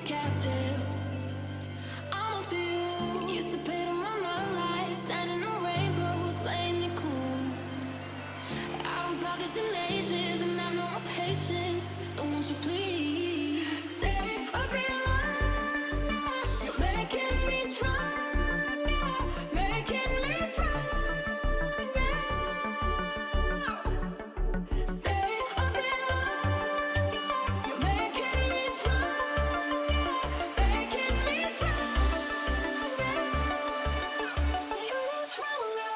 captive. I'm to you. Used to pay to my life, standing on rainbows, playing it cool. I was all this in ages, and I've no more patience. So won't you please stay a bit longer? You're making me stronger, making me stronger. Stay a bit longer. You're making me stronger, making me stronger. You're stronger.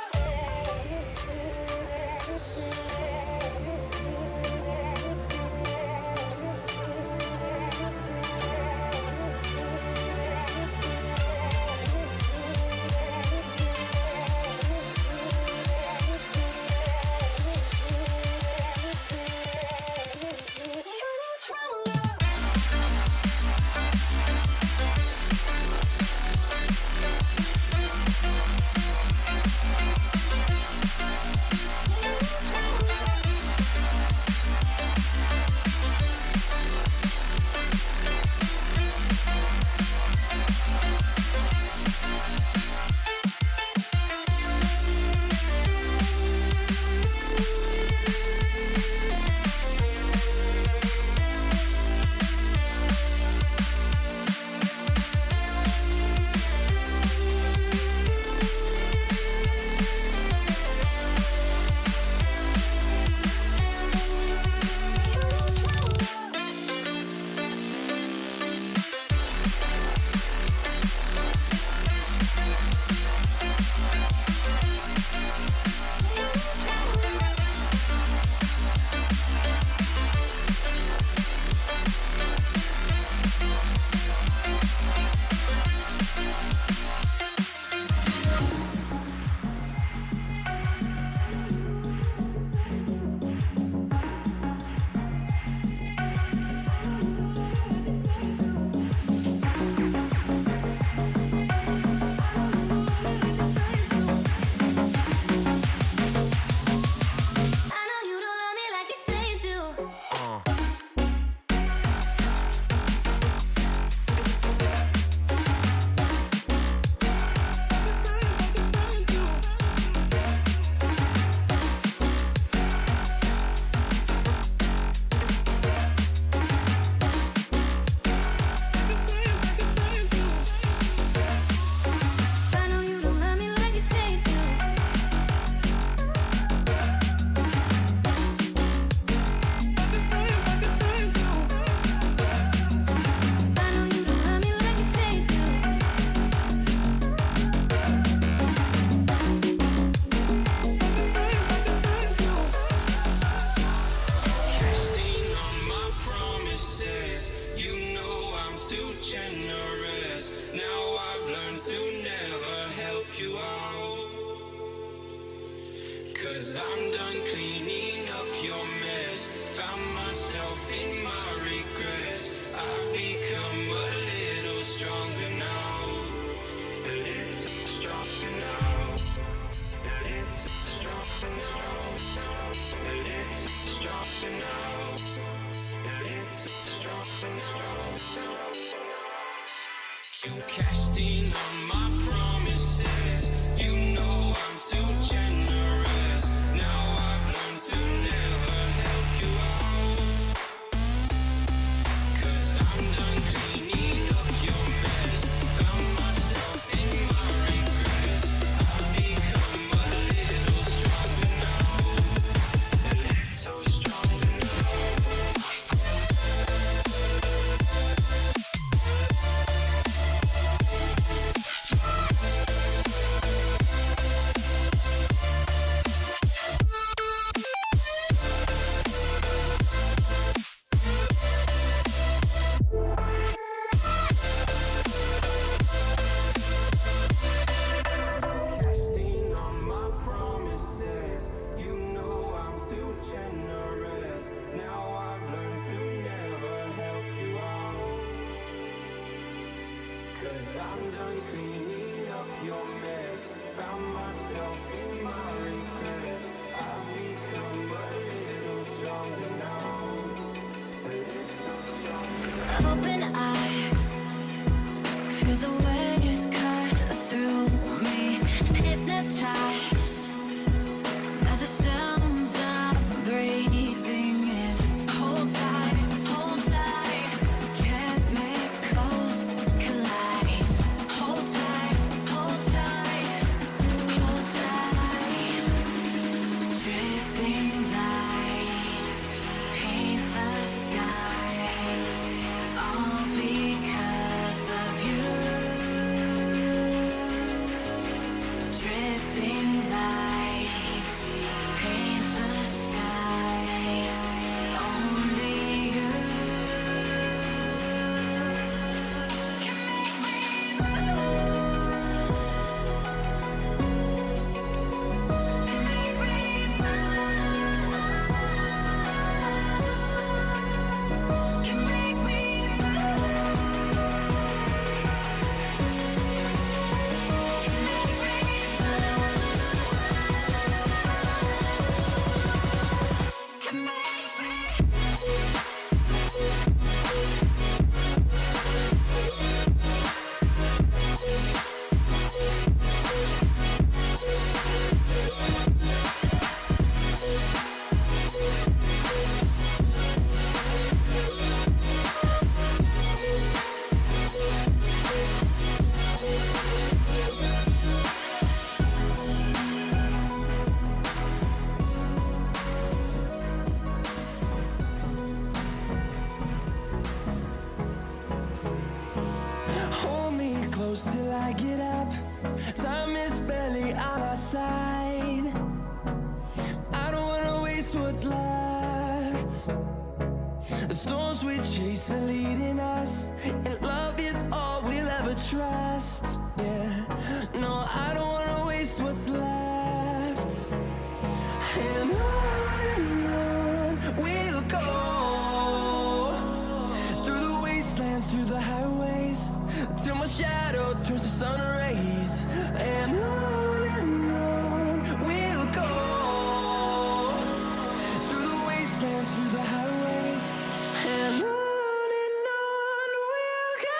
Generous. Now I've learned to never help you out. 'Cause I'm done cleaning up your mess. Found myself in my regrets. I've become a little stronger now. A little stronger now. A little stronger now. A little stronger now. A little stronger now. You cashed in on my promises. You know I'm too generous. Now I've learned to never help you out. 'Cause I'm done cleaning up your mess. Found myself in my regrets. I've become a little stronger now. A little stronger now. I'm done cleaning up your mess. Found myself in my regrets. I've become a little stronger now. A little stronger now. Open eye, I get up, time is barely on our side. I don't wanna waste what's left. The storms we chase are leading us, and love is all we'll ever trust. Yeah, no, I don't wanna waste what's left. And on we'll go, through the wastelands, through the highways, till my shadow turns to sun rays. And on we'll go, through the wastelands, through the highways, and on we'll go.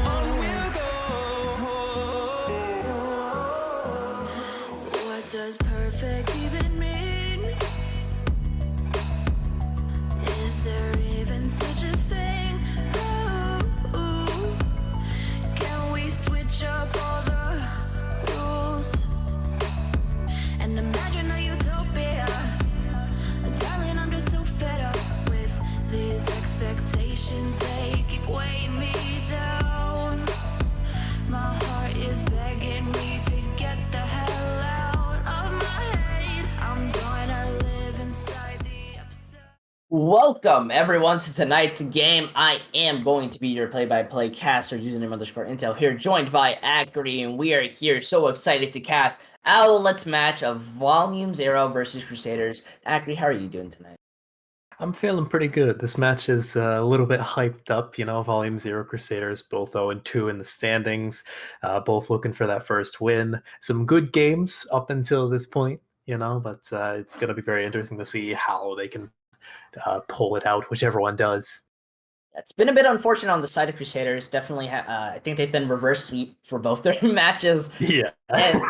On we'll go. What does perfect even mean? Is there even such a thing? Ooh, can we switch up all the rules and imagine a utopia? Darling, I'm just so fed up with these expectations. They keep weighing me down. My heart is begging me to get the hell out of my head. I'm gonna live inside the episode. Welcome everyone to tonight's game. I am going to be your play-by-play caster, username _Intel here, joined by Acri, and we are here so excited to cast Owlet's match of Volume 0 versus Crusaders. Acri, how are you doing tonight? I'm feeling pretty good. This match is a little bit hyped up, Volume 0 Crusaders, both 0-2 in the standings, both looking for that first win. Some good games up until this point, but it's going to be very interesting to see how they can pull it out, whichever one does. It's been a bit unfortunate on the side of Crusaders. Definitely, I think they've been reverse sweep for both their matches. Yeah. And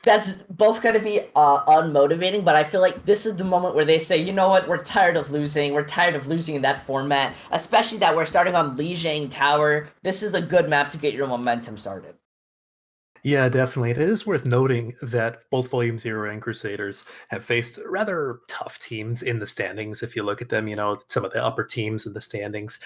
that's both going to be unmotivating, but I feel like this is the moment where they say, you know what, we're tired of losing. We're tired of losing in that format, especially that we're starting on Lijiang Tower. This is a good map to get your momentum started. Yeah, definitely. It is worth noting that both Volume 0 and Crusaders have faced rather tough teams in the standings. If you look at them, some of the upper teams in the standings,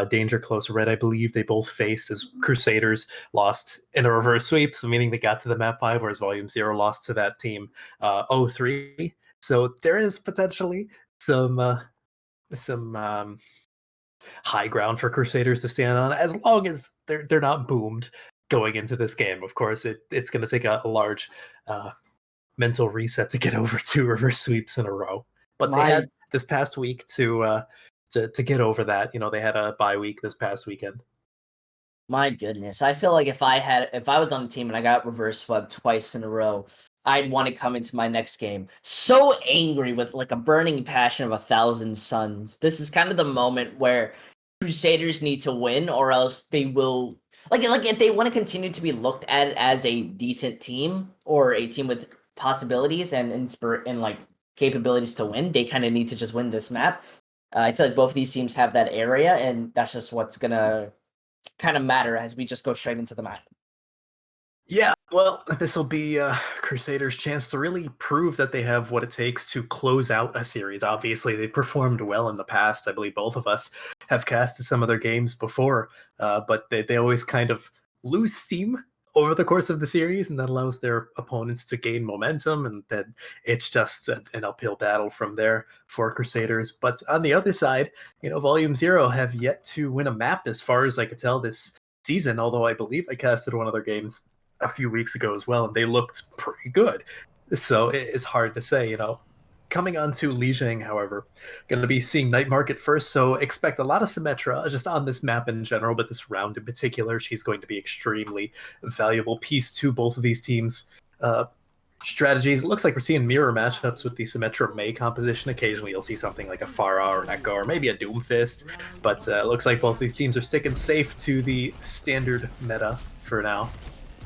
Danger Close Red, I believe they both faced as Crusaders lost in a reverse sweep, so meaning they got to the map 5, whereas Volume 0 lost to that team 0-3. So there is potentially some high ground for Crusaders to stand on, as long as they're not boomed going into this game. Of course, it's going to take a large mental reset to get over 2 reverse sweeps in a row. But they had this past week to get over that. They had a bye week this past weekend. My goodness, I feel like if I was on the team and I got reverse swept twice in a row, I'd want to come into my next game so angry with like a burning passion of 1,000 suns. This is kind of the moment where Crusaders need to win, or else they will. Like if they want to continue to be looked at as a decent team or a team with possibilities and like capabilities to win, they kind of need to just win this map. I feel like both of these teams have that area, and that's just what's gonna kind of matter as we just go straight into the map. Yeah, well, this will be Crusaders' chance to really prove that they have what it takes to close out a series. Obviously, they performed well in the past. I believe both of us have casted some of their games before, but they always kind of lose steam over the course of the series, and that allows their opponents to gain momentum, and then it's just an uphill battle from there for Crusaders. But on the other side, Volume 0 have yet to win a map as far as I could tell this season, although I believe I casted one of their games a few weeks ago as well, and they looked pretty good. So it's hard to say, Coming on to Lijiang, however, going to be seeing Night Market first, so expect a lot of Symmetra just on this map in general, but this round in particular, she's going to be extremely valuable piece to both of these teams' strategies. It looks like we're seeing mirror matchups with the Symmetra Mei composition. Occasionally you'll see something like a Pharah or an Echo or maybe a Doomfist, but it looks like both these teams are sticking safe to the standard meta for now.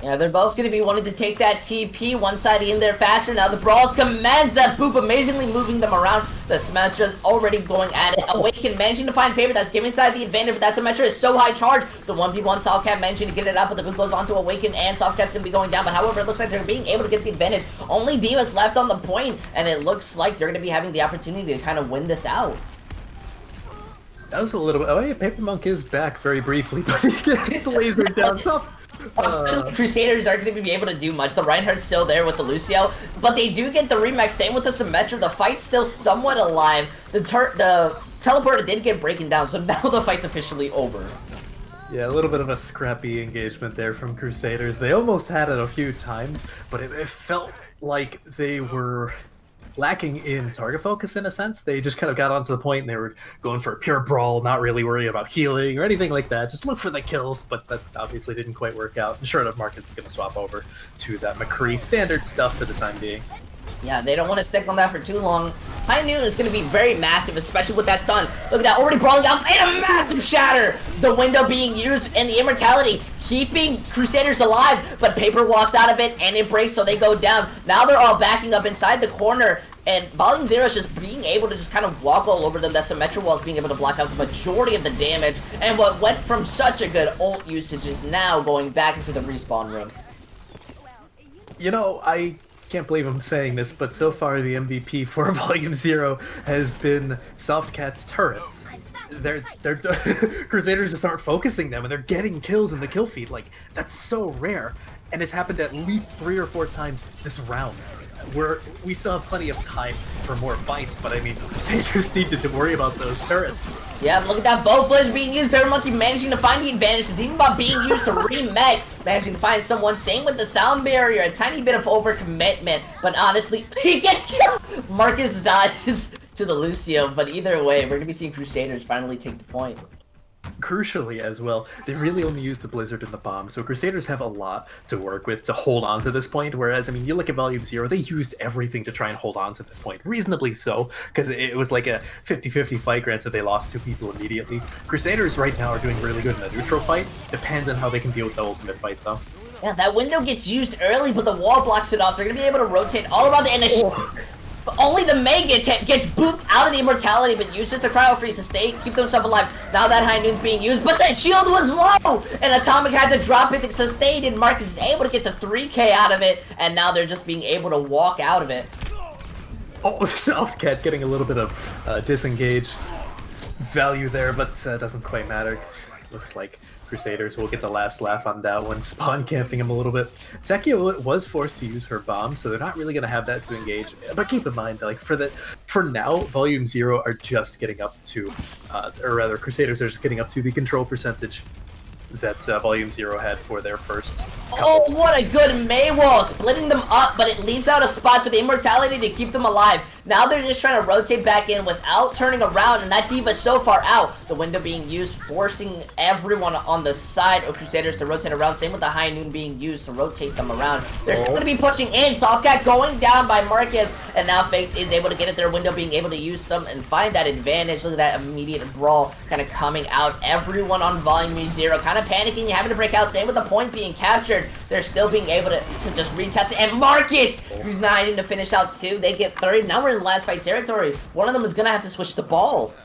Yeah, they're both going to be wanting to take that TP, one side in there faster. Now the brawls commands that Boop, amazingly moving them around. The Symmetra's already going at it. Awaken managing to find Paper, that's giving side the advantage, but that Symmetra is so high charge. The 1v1 Softcat managing to get it out, but the good goes on to Awaken, and Softcat's going to be going down. But however, it looks like they're being able to get the advantage. Only Divas left on the point, and it looks like they're going to be having the opportunity to kind of win this out. That was a little bit. Oh yeah, Paper Monk is back very briefly, but he gets lasered down tough. Crusaders aren't going to be able to do much. The Reinhardt's still there with the Lucio, but they do get the remix. Same with the Symmetra. The fight's still somewhat alive. The teleporter did get breaking down, so now the fight's officially over. Yeah, a little bit of a scrappy engagement there from Crusaders. They almost had it a few times, but it felt like they were lacking in target focus in a sense. They just kind of got onto the point and they were going for a pure brawl, not really worrying about healing or anything like that. Just look for the kills, but that obviously didn't quite work out. And sure enough, Marcus is going to swap over to that McCree standard stuff for the time being. Yeah, they don't want to stick on that for too long. High Noon is going to be very massive, especially with that stun. Look at that, already brawling out, and a massive shatter! The window being used, and the immortality keeping Crusaders alive, but Paper walks out of it, and it breaks, so they go down. Now they're all backing up inside the corner, and Volume Zero is just being able to just kind of walk all over them. That Symmetra wall is being able to block out the majority of the damage, and what went from such a good ult usage is now going back into the respawn room. You know, I can't believe I'm saying this, but so far the MVP for Volume Zero has been Softcat's turrets. They're Crusaders just aren't focusing them, and they're getting kills in the kill feed. Like, that's so rare, and it's happened at least 3 or 4 times this round. We still have plenty of time for more fights, but I mean, Crusaders needed to worry about those turrets. Yeah, look at that bow blitz being used. Paper Monkey managing to find the advantage. The thing about being used to remake, managing to find someone. Same with the sound barrier, a tiny bit of overcommitment, but honestly, he gets killed. Marcus dodges to the Lucio, but either way, we're gonna be seeing Crusaders finally take the point. Crucially as well, they really only use the Blizzard and the bomb, so Crusaders have a lot to work with to hold on to this point, whereas, I mean, you look at Volume Zero, they used everything to try and hold on to the point, reasonably so, because it was like a 50-50 fight, granted they lost 2 people immediately. Crusaders right now are doing really good in the neutral fight, depends on how they can deal with the ultimate fight though. Yeah, that window gets used early, but the wall blocks it off. They're gonna be able to rotate all around the end. But only the May gets booped out of the immortality, but uses the cryo freeze to keep themselves alive. Now that High Noon's being used, but the shield was low, and Atomic had to drop it to sustain, and Marcus is able to get the 3K out of it, and now they're just being able to walk out of it. Oh, Softcat getting a little bit of disengage value there, but doesn't quite matter, because it looks like Crusaders will get the last laugh on that one, spawn camping him a little bit. Tekio was forced to use her bomb, so they're not really going to have that to engage. But keep in mind, like, for now, Volume Zero are just getting up to, or rather, Crusaders are just getting up to the control percentage that Volume Zero had for their first couple. Oh, what a good May wall, splitting them up, but it leaves out a spot for the immortality to keep them alive. Now they're just trying to rotate back in without turning around, and that D.Va's so far out. The window being used, forcing everyone on the side of Crusaders to rotate around. Same with the High Noon being used to rotate them around. They're still going to be pushing in. Softcat going down by Marcus, and now Faith is able to get at their window, being able to use them and find that advantage. Look at that immediate brawl kind of coming out. Everyone on Volume Zero kind of panicking, having to break out. Same with the point being captured. They're still being able to just retest it. And Marcus, who's not needing to finish out 2. They get 3rd. Now we're in last fight territory. One of them is going to have to switch the ball.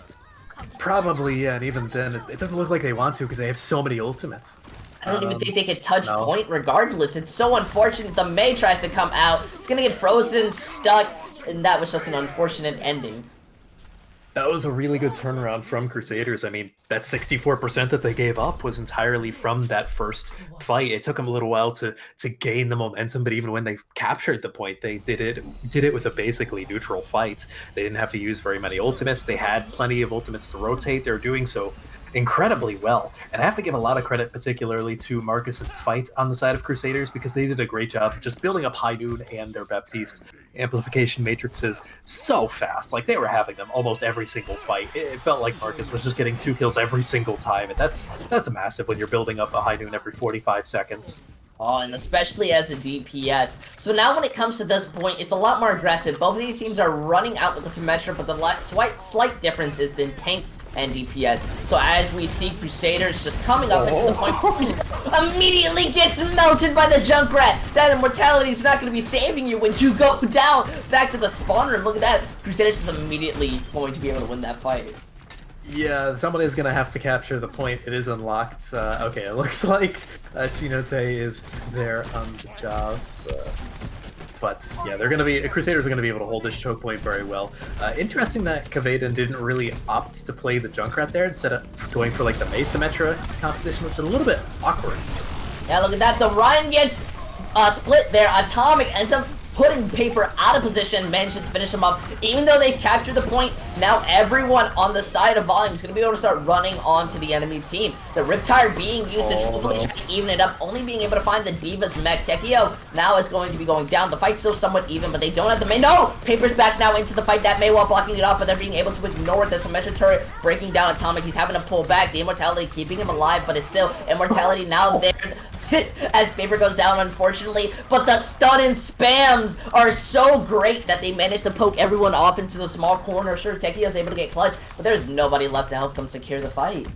Probably, yeah, and even then, it doesn't look like they want to because they have so many ultimates. I don't even think they could touch point regardless. It's so unfortunate. The May tries to come out. It's going to get frozen, stuck, and that was just an unfortunate ending. That was a really good turnaround from Crusaders. I mean, that 64% that they gave up was entirely from that first fight. It took them a little while to gain the momentum, but even when they captured the point, they did it with a basically neutral fight. They didn't have to use very many ultimates. They had plenty of ultimates to rotate. They were doing so incredibly well. And I have to give a lot of credit particularly to Marcus and Fight on the side of Crusaders, because they did a great job of just building up High Noon and their Baptiste amplification matrices so fast. Like, they were having them almost every single fight. It felt like Marcus was just getting 2 kills every single time, and that's massive when you're building up a High Noon every 45 seconds. Oh, and especially as a DPS. So now when it comes to this point, it's a lot more aggressive. Both of these teams are running out with the Symmetra, but the slight difference is in tanks and DPS. So as we see Crusaders just coming up into the point, immediately gets melted by the Junkrat. That immortality is not going to be saving you when you go down back to the spawn room. Look at that. Crusaders is immediately going to be able to win that fight. Yeah, somebody is going to have to capture the point. It is unlocked. Okay, it looks like Chinote is there on the job. But yeah, they're going to be Crusaders are going to be able to hold this choke point very well. Interesting that Kavaden didn't really opt to play the Junkrat there instead of going for like the Mei Symmetra composition, which is a little bit awkward. Yeah, look at that. The Ryan gets split there. Atomic ends up putting Paper out of position, manages to finish him up. Even though they captured the point, now everyone on the side of Volume is going to be able to start running onto the enemy team. The Riptire being used to hopefully try to even it up, only being able to find the Diva's mech. Tekio now is going to be going down. The fight's still somewhat even, but they don't have the main. No! Paper's back now into the fight. That Mei while blocking it off, but they're being able to ignore it. The Symmetra turret breaking down Atomic. He's having to pull back. The Immortality keeping him alive, but it's still Immortality now there. As Paper goes down, unfortunately, but the stun and spams are so great that they manage to poke everyone off into the small corner. Sure, Tekio is able to get clutch, but there's nobody left to help them secure the fight.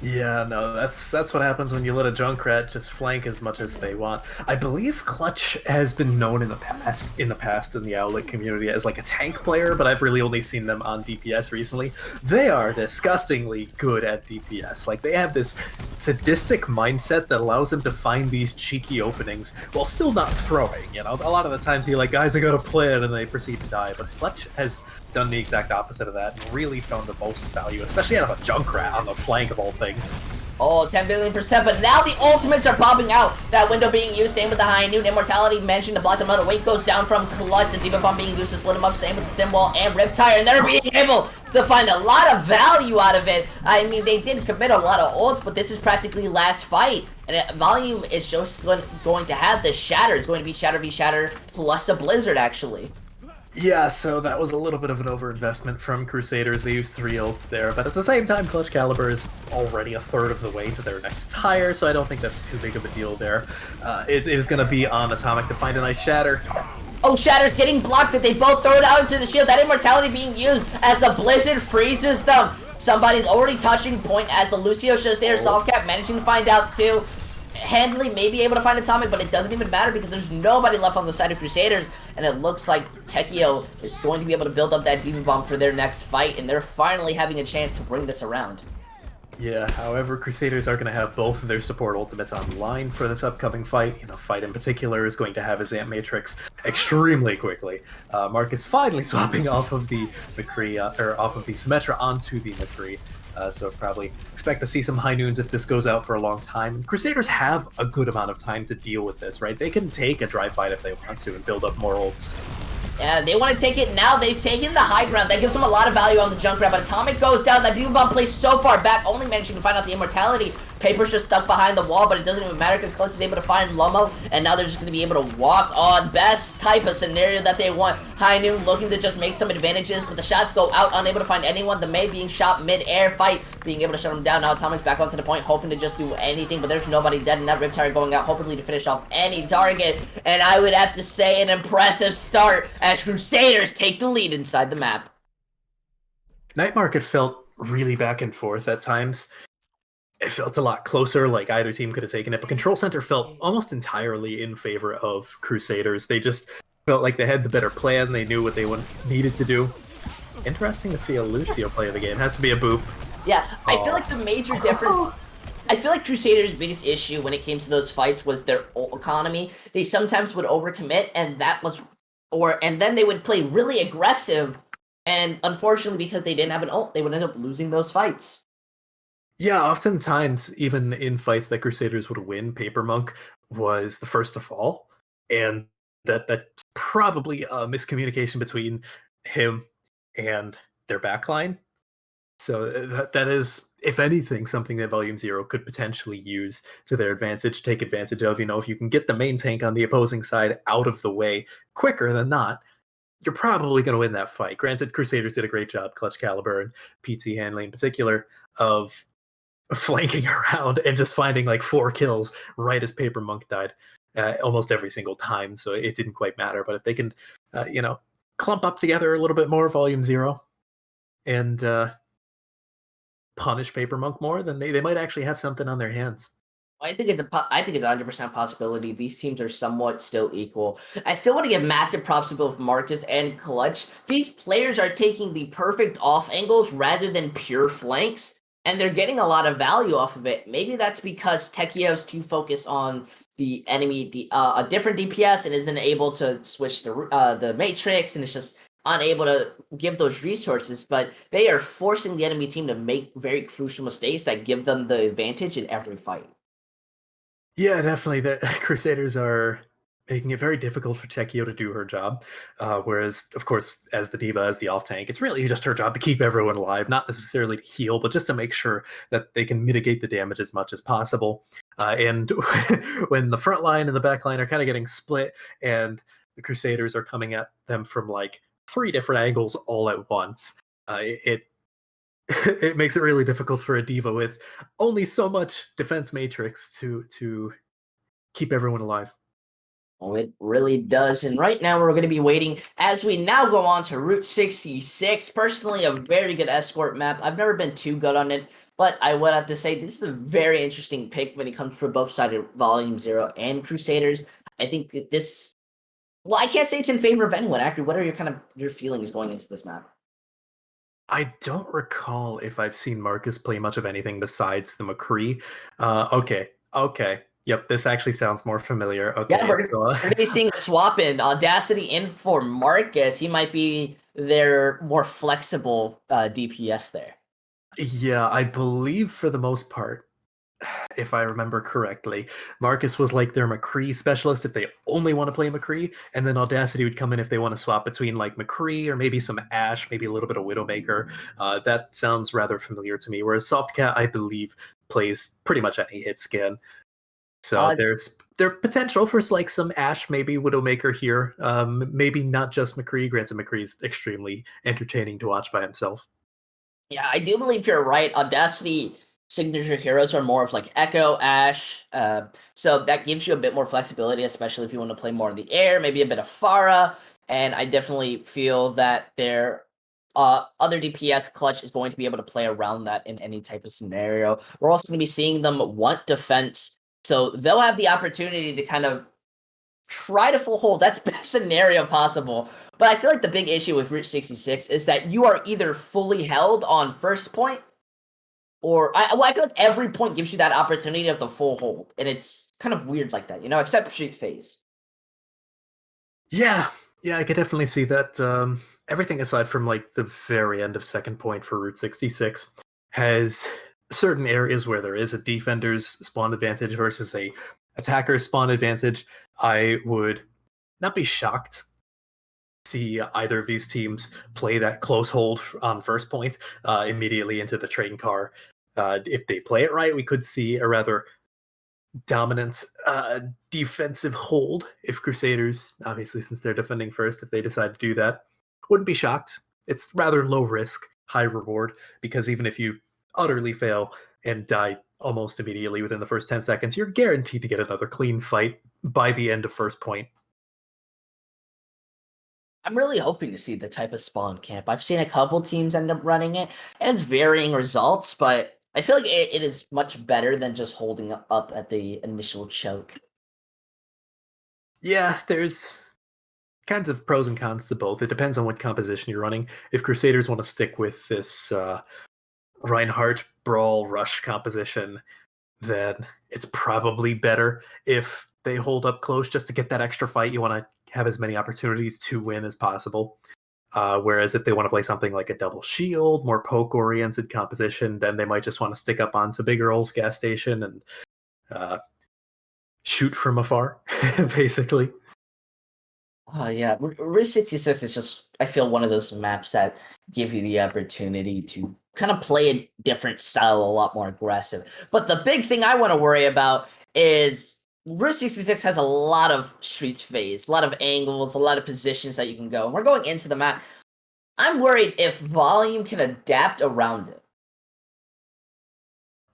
Yeah, no, that's what happens when you let a Junkrat just flank as much as they want. I believe Clutch has been known in the past in the Owlet community as like a tank player, but I've really only seen them on DPS recently. They are disgustingly good at DPS. Like, they have this sadistic mindset that allows them to find these cheeky openings while still not throwing, you know? A lot of the times you're like, guys, I got a plan, and they proceed to die, but Clutch has done the exact opposite of that and really found the most value, especially out of a Junkrat on the flank of all things. Oh, 10 billion%, but now the ultimates are popping out. That window being used, same with the High Noon. Immortality managing to block them out. The weight goes down from Clutch. The Diva Bomb being used to split them up, same with the Symbol and Riptire, and they're being able to find a lot of value out of it. I mean, they did commit a lot of ults, but this is practically last fight. And Volume is just going to have the Shatter. It's going to be Shatter v Shatter plus a Blizzard, actually. Yeah, so that was a little bit of an overinvestment from Crusaders. They used 3 ults there, but at the same time, Clutch Caliber is already a third of the way to their next tire, so I don't think that's too big of a deal there. It is going to be on Atomic to find a nice Shatter. Oh, Shatter's getting blocked. That they both throw it out into the shield. That Immortality being used as the Blizzard freezes them. Somebody's already touching point as the Lucio shows there. Softcap managing to find out too. Handily may be able to find Atomic, but it doesn't even matter because there's nobody left on the side of Crusaders, and it looks like Tekio is going to be able to build up that Diva Bomb for their next fight, and they're finally having a chance to bring this around. Yeah, however, Crusaders are going to have both of their support ultimates online for this upcoming fight. You know, Fight in particular is going to have his Amp Matrix extremely quickly. Mark is finally swapping off of the McCree, or off of the Symmetra onto the McCree. So probably expect to see some High Noons if this goes out for a long time. Crusaders have a good amount of time to deal with this, right? They can take a dry fight if they want to and build up more ults. Yeah, they want to take it now. They've taken the high ground. That gives them a lot of value on the Junkrat, but Atomic goes down. That Diva Bomb plays so far back, only managing to find out the Immortality. Paper's just stuck behind the wall, but it doesn't even matter because Clutch is able to find Lomo, and now they're just going to be able to walk on. Best type of scenario that they want. High Noon looking to just make some advantages, but the shots go out, unable to find anyone. The Mei being shot mid-air, Fight being able to shut him down. Now Atomic's back onto the point, hoping to just do anything, but there's nobody dead, and that Riptire going out, hopefully to finish off any target. And I would have to say an impressive start as Crusaders take the lead inside the map. Night Market felt really back and forth at times. It felt a lot closer, like either team could have taken it, but Control Center felt almost entirely in favor of Crusaders. They just felt like they had the better plan, they knew what they needed to do. Interesting to see a Lucio play the game. Has to be a boop. Yeah, I feel like the major difference... I feel like Crusaders' biggest issue when it came to those fights was their ult economy. They sometimes would overcommit, and then they would play really aggressive, and unfortunately, because they didn't have an ult, they would end up losing those fights. Yeah, oftentimes, even in fights that Crusaders would win, Paper Monk was the first to fall, and that's probably a miscommunication between him and their backline. So that is, if anything, something that Volume Zero could potentially use to their advantage, take advantage of. You know, if you can get the main tank on the opposing side out of the way quicker than not, you're probably going to win that fight. Granted, Crusaders did a great job, Clutch Caliber and PT Hanley in particular, of flanking around and just finding like 4 kills right as Paper Monk died. almost every single time, so it didn't quite matter. But if they can, clump up together a little bit more, Volume 0, and punish Paper Monk more, then they might actually have something on their hands. I think it's a 100% possibility. These teams are somewhat still equal. I still want to give massive props to both Marcus and Clutch. These players are taking the perfect off angles rather than pure flanks, and they're getting a lot of value off of it. Maybe that's because Tekio's too focused on the enemy, a different DPS, and isn't able to switch the matrix, and it's just unable to give those resources. But they are forcing the enemy team to make very crucial mistakes that give them the advantage in every fight. Yeah, definitely. The Crusaders are making it very difficult for Tekio to do her job. Whereas, of course, as the diva, as the off tank, it's really just her job to keep everyone alive, not necessarily to heal, but just to make sure that they can mitigate the damage as much as possible. And when the front line and the back line are kind of getting split, and the Crusaders are coming at them from like 3 different angles all at once, it it makes it really difficult for a diva with only so much defense matrix to keep everyone alive. Oh, it really does. And right now we're going to be waiting as we now go on to Route 66. Personally, a very good escort map. I've never been too good on it, but I would have to say this is a very interesting pick when it comes for both sides of Volume 0 and Crusaders. I think that this, well, I can't say it's in favor of anyone. Actually, what are your feelings going into this map? I don't recall if I've seen Marcus play much of anything besides the McCree. Okay. Yep, this actually sounds more familiar. Okay, Yeah, yep, so, we're gonna be seeing a swap in Audacity in for Marcus. He might be their more flexible DPS there. yeah, I believe for the most part, if I remember correctly, Marcus was like their McCree specialist if they only want to play McCree, and then Audacity would come in if they want to swap between like McCree or maybe some Ash, maybe a little bit of Widowmaker. That sounds rather familiar to me. Whereas Softcat, I believe, plays pretty much any hit scan. So Uh, there's potential for like some Ash, maybe Widowmaker here. Maybe not just McCree. Granted, McCree's extremely entertaining to watch by himself. Yeah, I do believe you're right. Audacity signature heroes are more of like Echo, Ash. So that gives you a bit more flexibility, especially if you want to play more in the air, maybe a bit of Pharah. And I definitely feel that their other DPS clutch is going to be able to play around that in any type of scenario. We're also going to be seeing them want defense. So they'll have the opportunity to kind of try to full hold. That's best scenario possible. But I feel like the big issue with Route 66 is that you are either fully held on first point, or I feel like every point gives you that opportunity of the full hold, and it's kind of weird like that, except Street Phase. Yeah, I could definitely see that. Everything aside from like the very end of second point for Route 66 has certain areas where there is a defender's spawn advantage versus a attacker's spawn advantage. I would not be shocked to see either of these teams play that close hold on first point immediately into the train car. If they play it right, we could see a rather dominant defensive hold if Crusaders, obviously since they're defending first, if they decide to do that. Wouldn't be shocked. It's rather low risk, high reward, because even if you utterly fail and die almost immediately within the first 10 seconds, you're guaranteed to get another clean fight by the end of first point. I'm really hoping to see the type of spawn camp. I've seen a couple teams end up running it, and it's varying results, but I feel like it is much better than just holding up at the initial choke. Yeah, there's kinds of pros and cons to both. It depends on what composition you're running. If Crusaders want to stick with this Reinhardt Brawl Rush composition, then it's probably better if they hold up close just to get that extra fight. You want to have as many opportunities to win as possible. Whereas if they want to play something like a double shield, more poke-oriented composition, then they might just want to stick up onto Big Earl's gas station and shoot from afar, basically. Oh yeah, Route 66 is just, I feel, one of those maps that give you the opportunity to kind of play a different style, a lot more aggressive. But the big thing I want to worry about is Route 66 has a lot of streets phase, a lot of angles, a lot of positions that you can go. And we're going into the map. I'm worried if Volume can adapt around it.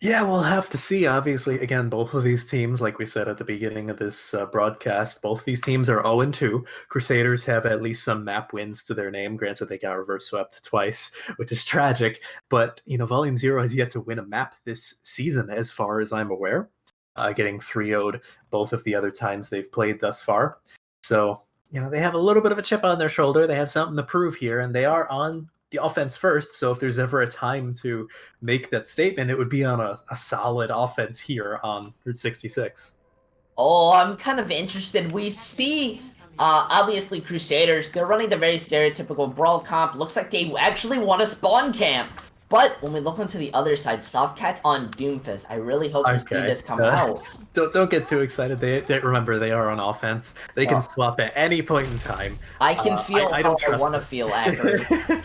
Yeah, we'll have to see. Obviously, again, both of these teams, like we said at the beginning of this broadcast, both these teams are 0-2. Crusaders have at least some map wins to their name. Granted, they got reverse swept twice, which is tragic. But, Volume Zero has yet to win a map this season, as far as I'm aware, getting 3-0'd both of the other times they've played thus far. So, they have a little bit of a chip on their shoulder. They have something to prove here, and they are on the offense first. So if there's ever a time to make that statement, it would be on a solid offense here on Route 66. Oh, I'm kind of interested. We see, obviously, Crusaders, they're running the very stereotypical brawl comp. Looks like they actually want a spawn camp. But when we look onto the other side, Softcat's on Doomfist. I really hope to see this come out. Don't get too excited. They remember they are on offense. They can swap at any point in time. I can feel I how don't I want to feel, Akari.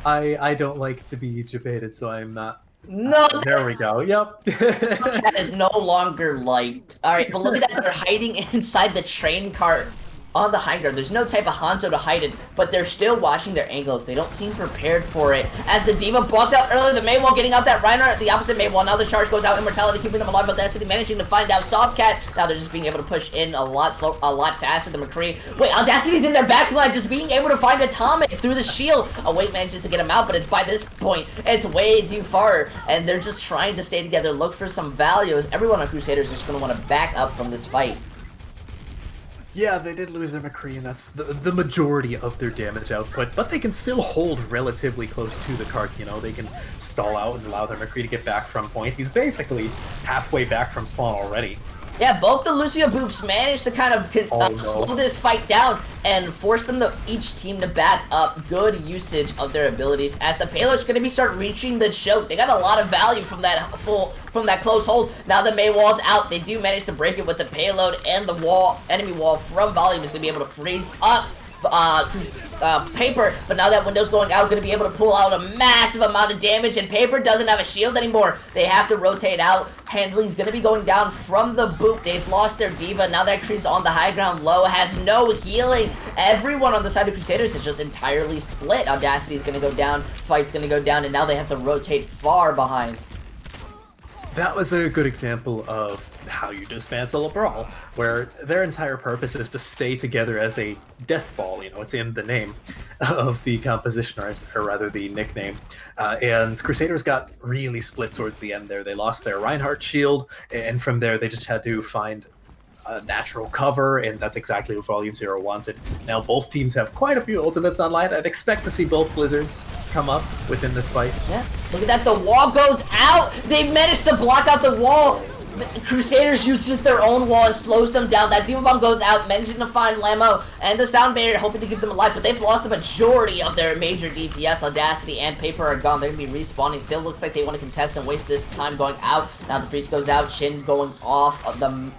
I don't like to be debated, so I'm not. No! There we go. Yep. That is no longer liked. Alright, but look at that. They're hiding inside the train cart on the high ground. There's no type of Hanzo to hide it, but they're still watching their angles. They don't seem prepared for it. As the Diva blocks out earlier, the Maywall getting out that Reinhardt, the opposite Maywall. Now the charge goes out, Immortality keeping them alive, but Audacity managing to find out Softcat. Now they're just being able to push in a lot faster than McCree. Wait, Audacity's in their backline, just being able to find Atomic through the shield. Await manages to get him out, but it's by this point, it's way too far, and they're just trying to stay together, look for some values. Everyone on Crusaders is just going to want to back up from this fight. Yeah, they did lose their McCree, and that's the majority of their damage output, but they can still hold relatively close to the cart, They can stall out and allow their McCree to get back from point. He's basically halfway back from spawn already. Yeah, both the Lucio Boops managed to kind of slow this fight down and force them each team to back up. Good usage of their abilities as the payload's going to start reaching the choke. They got a lot of value from that close hold. Now the Maywall's out. They do manage to break it with the payload, and the enemy wall from Volume is going to be able to freeze up Paper, but now that window's going out, going to be able to pull out a massive amount of damage, and Paper doesn't have a shield anymore. They have to rotate out. Handley's going to be going down from the boot. They've lost their Diva. Now that Cree's on the high ground low, has no healing. Everyone on the side of Crusaders is just entirely split. Audacity's going to go down, Fight's going to go down, and now they have to rotate far behind. That was a good example of how you dismantle a brawl, where their entire purpose is to stay together as a death ball. It's in the name of the composition, or rather the nickname. And Crusaders got really split towards the end there. They lost their Reinhardt shield, and from there they just had to find a natural cover, and that's exactly what Volume Zero wanted. Now both teams have quite a few ultimates online. I'd expect to see both Blizzards come up within this fight. Yeah, look at that, the wall goes out! They managed to block out the wall! The Crusaders uses their own wall and slows them down. That Diva Bomb goes out, managing to find Lamo and the Sound Barrier, hoping to keep them alive, but they've lost the majority of their major DPS. Audacity and Paper are gone. They're going to be respawning. Still looks like they want to contest and waste this time going out. Now the freeze goes out, Shin going off of the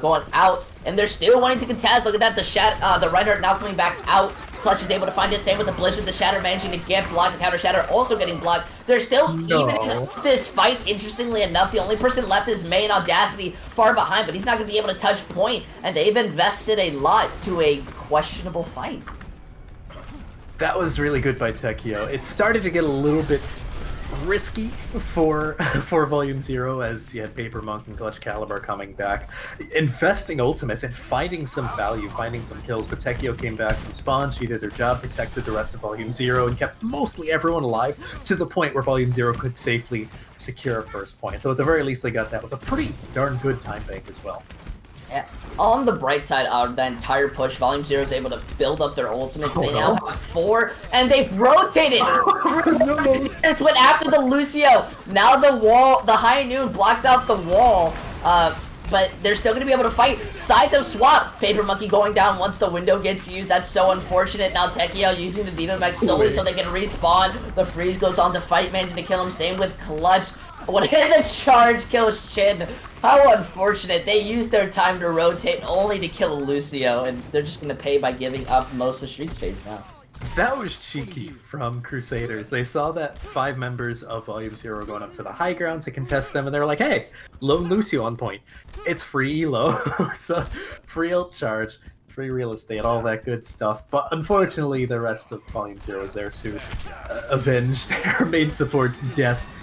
going out, and they're still wanting to contest. Look at that, the Reinhardt now coming back out. Clutch is able to find it, same with the Blizzard. The Shatter managing to get blocked, the counter Shatter also getting blocked. They're still even in this fight, interestingly enough. The only person left is May and Audacity far behind, but he's not going to be able to touch point, and they've invested a lot to a questionable fight. That was really good by Tekio. It started to get a little bit risky for Volume Zero, as you had Paper Monk and Clutch Caliber coming back, investing ultimates and finding some value, finding some kills. But Tekio came back from spawn, she did her job, protected the rest of Volume Zero, and kept mostly everyone alive to the point where Volume Zero could safely secure a first point. So at the very least, they got that with a pretty darn good time bank as well. Yeah. On the bright side of the entire push, Volume Zero is able to build up their ultimates. They now have 4, and they've rotated. Crusaders went after the Lucio. Now the High Noon blocks out the wall. But they're still going to be able to fight. Saito swap. Paper Monkey going down once the window gets used. That's so unfortunate. Now Tekio using the Diva Mech solely so they can respawn. The freeze goes on to fight, managing to kill him. Same with Clutch. When the charge kills Shin. How unfortunate. They used their time to rotate only to kill Lucio, and they're just going to pay by giving up most of Street Space now. That was cheeky from Crusaders. They saw that 5 members of Volume Zero going up to the high ground to contest them, and they were like, hey, Lone Lucio on point. It's free elo. It's a free ult charge, free real estate, all that good stuff. But unfortunately, the rest of Volume Zero is there to avenge their main support's death.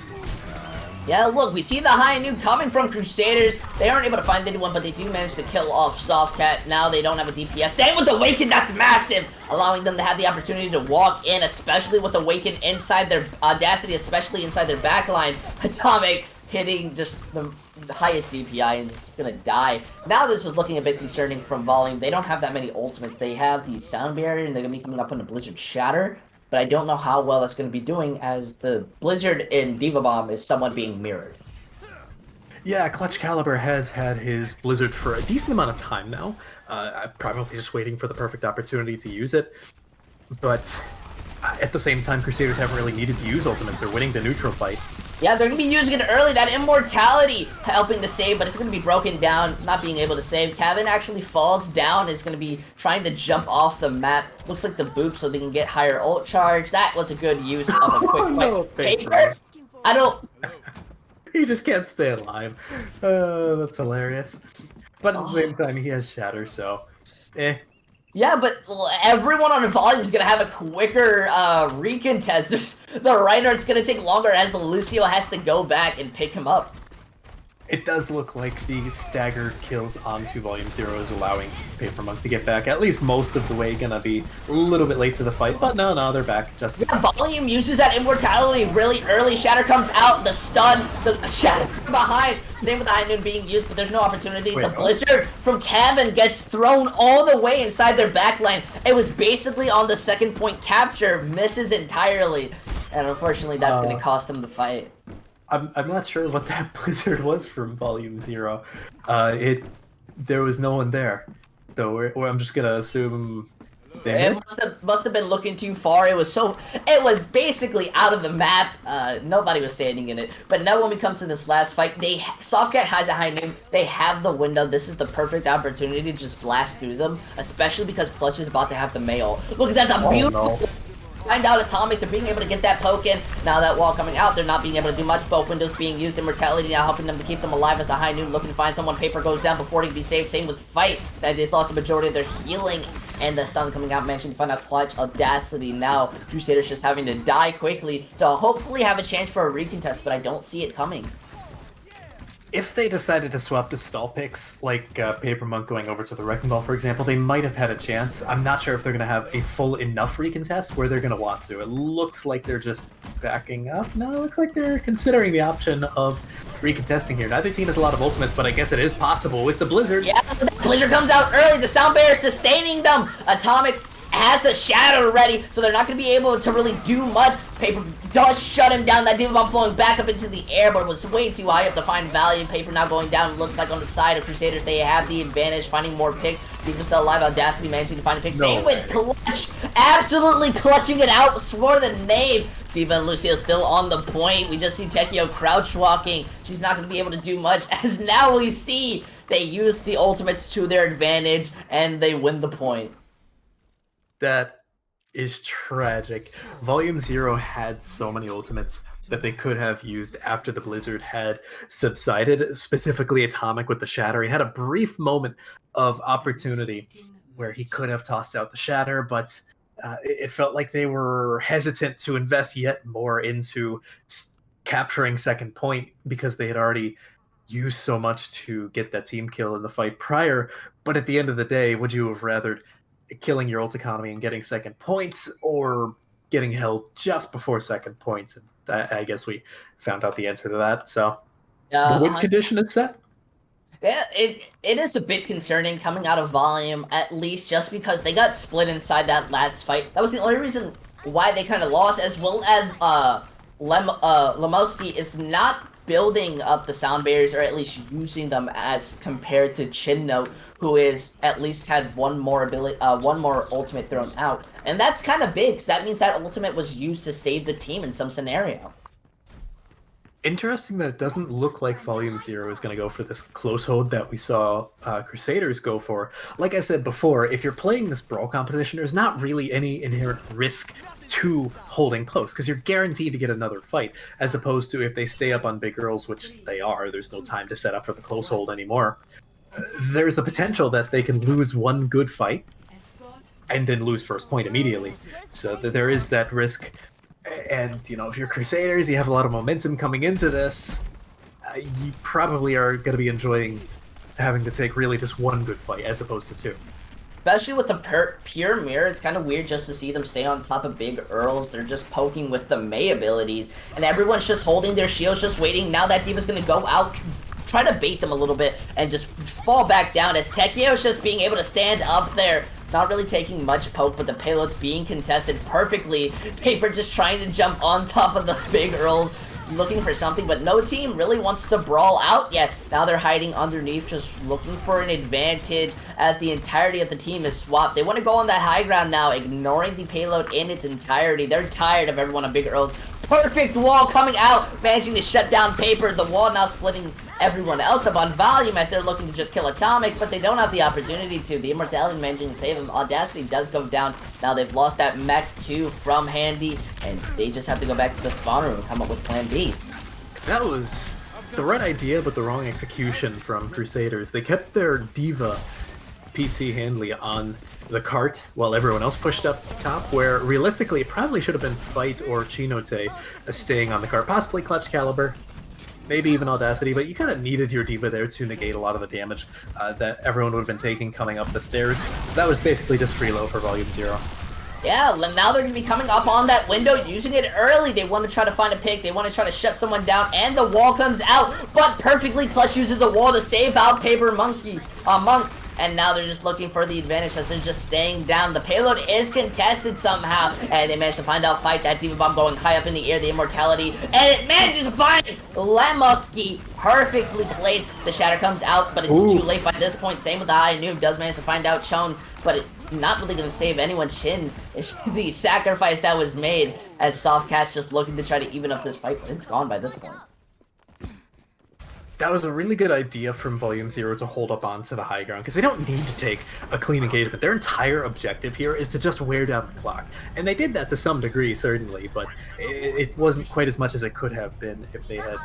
Yeah, look, we see the high noon coming from Crusaders. They aren't able to find anyone, but they do manage to kill off Softcat. Now they don't have a DPS. Same with Awaken, that's massive! Allowing them to have the opportunity to walk in, especially with Awaken inside their Audacity, especially inside their backline. Atomic hitting just the highest DPI and just gonna die. Now this is looking a bit concerning from Volume. They don't have that many ultimates. They have the Sound Barrier, and they're gonna be coming up on the Blizzard Shatter. But I don't know how well that's going to be doing, as the Blizzard in Diva Bomb is somewhat being mirrored. Yeah, Clutch Caliber has had his Blizzard for a decent amount of time now. I'm probably just waiting for the perfect opportunity to use it. But at the same time, Crusaders haven't really needed to use Ultimate. They're winning the neutral fight. Yeah, they're going to be using it early. That Immortality helping to save, but it's going to be broken down, not being able to save. Kevin actually falls down, is going to be trying to jump off the map. Looks like the boop so they can get higher ult charge. That was a good use of a quick fight. No, Paper? I don't... He just can't stay alive. That's hilarious. But at the same time, he has Shatter, so... Yeah, but everyone on Volume is going to have a quicker recontest. The Reinhardt's going to take longer as the Lucio has to go back and pick him up. It does look like the staggered kills onto Volume 0 is allowing Paper Monk to get back at least most of the way. Gonna be a little bit late to the fight, but no, they're back. Just yeah, Volume uses that Immortality really early. Shatter comes out, the stun, the Shatter from behind. Same with the High Noon being used, but there's no opportunity. The Blizzard from Cabin gets thrown all the way inside their backline. It was basically on the second point capture, misses entirely. And unfortunately, that's going to cost them the fight. I'm not sure what that Blizzard was from Volume 0. There was no one there, so I'm just gonna assume it must have been looking too far. It was basically out of the map. Nobody was standing in it. But now when we come to this last fight, Softcat has a high noon. They have the window. This is the perfect opportunity to just blast through them, especially because Clutch is about to have the mail. Look, that's a beautiful. No. Find out Atomic, they're being able to get that poke in. Now that wall coming out, they're not being able to do much. Both windows being used. Immortality now helping them to keep them alive as the High Noon looking to find someone. Paper goes down before he can be saved. Same with Fight, that it's lost the majority of their healing. And the stun coming out, mentioned to find out Clutch. Audacity now. Crusaders just having to die quickly to hopefully have a chance for a recontest, but I don't see it coming. If they decided to swap to stall picks, like Paper Monk going over to the Wrecking Ball, for example, they might have had a chance. I'm not sure if they're going to have a full enough recontest where they're going to want to. It looks like they're just backing up. No, it looks like they're considering the option of recontesting here. Neither team has a lot of ultimates, but I guess it is possible with the Blizzard. Yeah, the Blizzard comes out early. The Sound Barrier sustaining them. Atomic has the Shadow ready, so they're not going to be able to really do much. Paper does shut him down. That Diva Bomb flowing back up into the air, but it was way too high up to find value. Paper now going down. It looks like on the side of Crusaders, they have the advantage, finding more picks. Diva still alive. Audacity managing to find a pick. Same with Clutch. Absolutely clutching it out for the name. Diva and Lucio still on the point. We just see Tekio crouch walking. She's not going to be able to do much, as now we see they use the ultimates to their advantage, and they win the point. That is tragic. Volume 0 had so many ultimates that they could have used after the Blizzard had subsided, specifically Atomic with the Shatter. He had a brief moment of opportunity where he could have tossed out the Shatter, but it felt like they were hesitant to invest yet more into capturing second point because they had already used so much to get that team kill in the fight prior. But at the end of the day, would you have rather killing your ult economy and getting second points, or getting held just before second points? And I guess we found out the answer to that. So the win condition is set. Yeah, it is a bit concerning coming out of Volume, at least just because they got split inside that last fight. That was the only reason why they kind of lost, as well as Lemowski is not building up the sound barriers, or at least using them, as compared to Chinno, who is at least had one more ultimate thrown out. And that's kind of big, because that means that ultimate was used to save the team in some scenario. Interesting that it doesn't look like Volume 0 is going to go for this close hold that we saw Crusaders go for. Like I said before, if you're playing this brawl competition, there's not really any inherent risk to holding close, because you're guaranteed to get another fight, as opposed to if they stay up on big girls, which they are, there's no time to set up for the close hold anymore. There's the potential that they can lose one good fight and then lose first point immediately. So there is that risk. And, you know, if you're Crusaders, you have a lot of momentum coming into this. you probably are going to be enjoying having to take really just one good fight as opposed to two. Especially with the pure mirror, it's kind of weird just to see them stay on top of big Earls. They're just poking with the Mei abilities, and everyone's just holding their shields, just waiting. Now that D.Va's going to go out, try to bait them a little bit, and just fall back down as Tekio's just being able to stand up there. Not really taking much poke, but the payload's being contested perfectly. Paper just trying to jump on top of the big Earls, looking for something, but no team really wants to brawl out yet. Now they're hiding underneath, just looking for an advantage as the entirety of the team is swapped. They want to go on that high ground now, ignoring the payload in its entirety. They're tired of everyone on big Earls. Perfect wall coming out, managing to shut down Paper. The wall now splitting everyone else up on volume as they're looking to just kill Atomic, but they don't have the opportunity to. The Immortality managing to save him. Audacity does go down. Now they've lost that mech 2 from Handy, and they just have to go back to the spawn room and come up with plan B. That was the right idea, but the wrong execution from Crusaders. They kept their D.Va PT Handley on the cart while everyone else pushed up top, where realistically it probably should have been Fight or Chinote staying on the cart, possibly Clutch Caliber, maybe even Audacity, but you kind of needed your D.Va there to negate a lot of the damage that everyone would have been taking coming up the stairs. So that was basically just free low for Volume 0. Yeah, now they're going to be coming up on that window, using it early. They want to try to find a pick. They want to try to shut someone down, and the wall comes out, but perfectly Clutch uses the wall to save out Paper Monk. And now they're just looking for the advantage as they're just staying down. The payload is contested somehow, and they manage to find out Fight. That D.Va bomb going high up in the air, the Immortality, and it manages to find Lemusky. Perfectly placed. The Shatter comes out, but it's too late by this point. Same with the High Noob. Does manage to find out Chon, but it's not really going to save anyone. Shin is the sacrifice that was made as Softcat's just looking to try to even up this fight, but it's gone by this point. That was a really good idea from Volume 0 to hold up onto the high ground, because they don't need to take a clean engagement. Their entire objective here is to just wear down the clock. And they did that to some degree, certainly, but it wasn't quite as much as it could have been if they had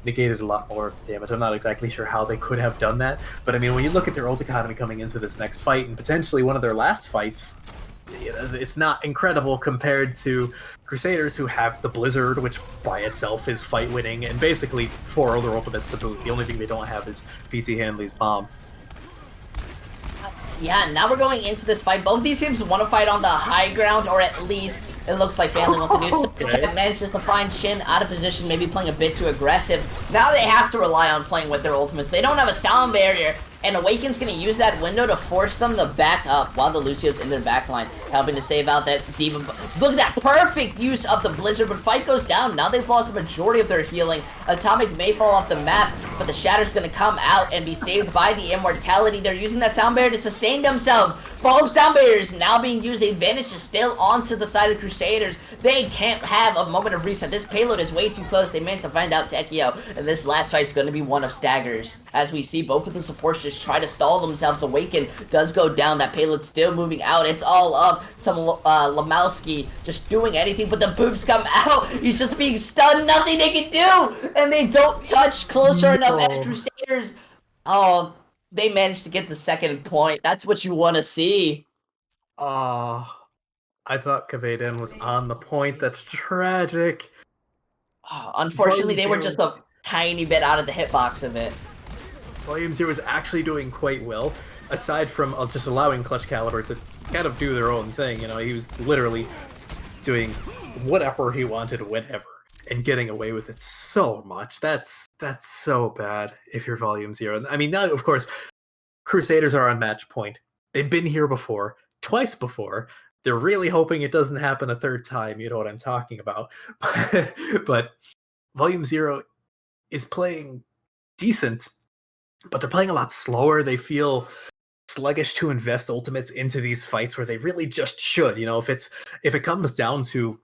negated a lot more of the damage. I'm not exactly sure how they could have done that, but I mean, when you look at their ult economy coming into this next fight, and potentially one of their last fights, it's not incredible compared to Crusaders, who have the Blizzard, which by itself is fight winning, and basically 4 other ultimates to boot. The only thing they don't have is PT Handley's bomb. Yeah, now we're going into this fight. Both of these teams want to fight on the high ground, or at least it looks like Family wants to do so. It manages to find Shin out of position, maybe playing a bit too aggressive. Now they have to rely on playing with their ultimates. They don't have a sound barrier, and Awaken's going to use that window to force them to back up while the Lucio's in their backline, helping to save out that D.Va. Look at that perfect use of the Blizzard, but Fight goes down. Now they've lost the majority of their healing. Atomic may fall off the map, but the Shatter's going to come out and be saved by the Immortality. They're using that sound barrier to sustain themselves. Both sound barriers now being used. Advantage is still onto the side of Crusaders. They can't have a moment of reset. This payload is way too close. They managed to find out Tekio, and this last fight's going to be one of staggers. As we see both of the supports just try to stall themselves. Awaken does go down. That payload's still moving out. It's all up. Some Lamowski just doing anything, but the boobs come out. He's just being stunned. Nothing they can do, and they don't touch closer enough as Crusaders. Oh, they managed to get the second point. That's what you want to see. I thought Kavaden was on the point. That's tragic. Oh, unfortunately, they were just a tiny bit out of the hitbox of it. Volume 0 was actually doing quite well, aside from just allowing Clutch Caliber to kind of do their own thing. You know, he was literally doing whatever he wanted, whenever, and getting away with it so much. That's so bad if you're Volume 0. I mean, now, of course, Crusaders are on match point. They've been here before, twice before. They're really hoping it doesn't happen a third time. You know what I'm talking about. But Volume 0 is playing decent, but they're playing a lot slower. They feel sluggish to invest ultimates into these fights where they really just should. You know, if it comes down to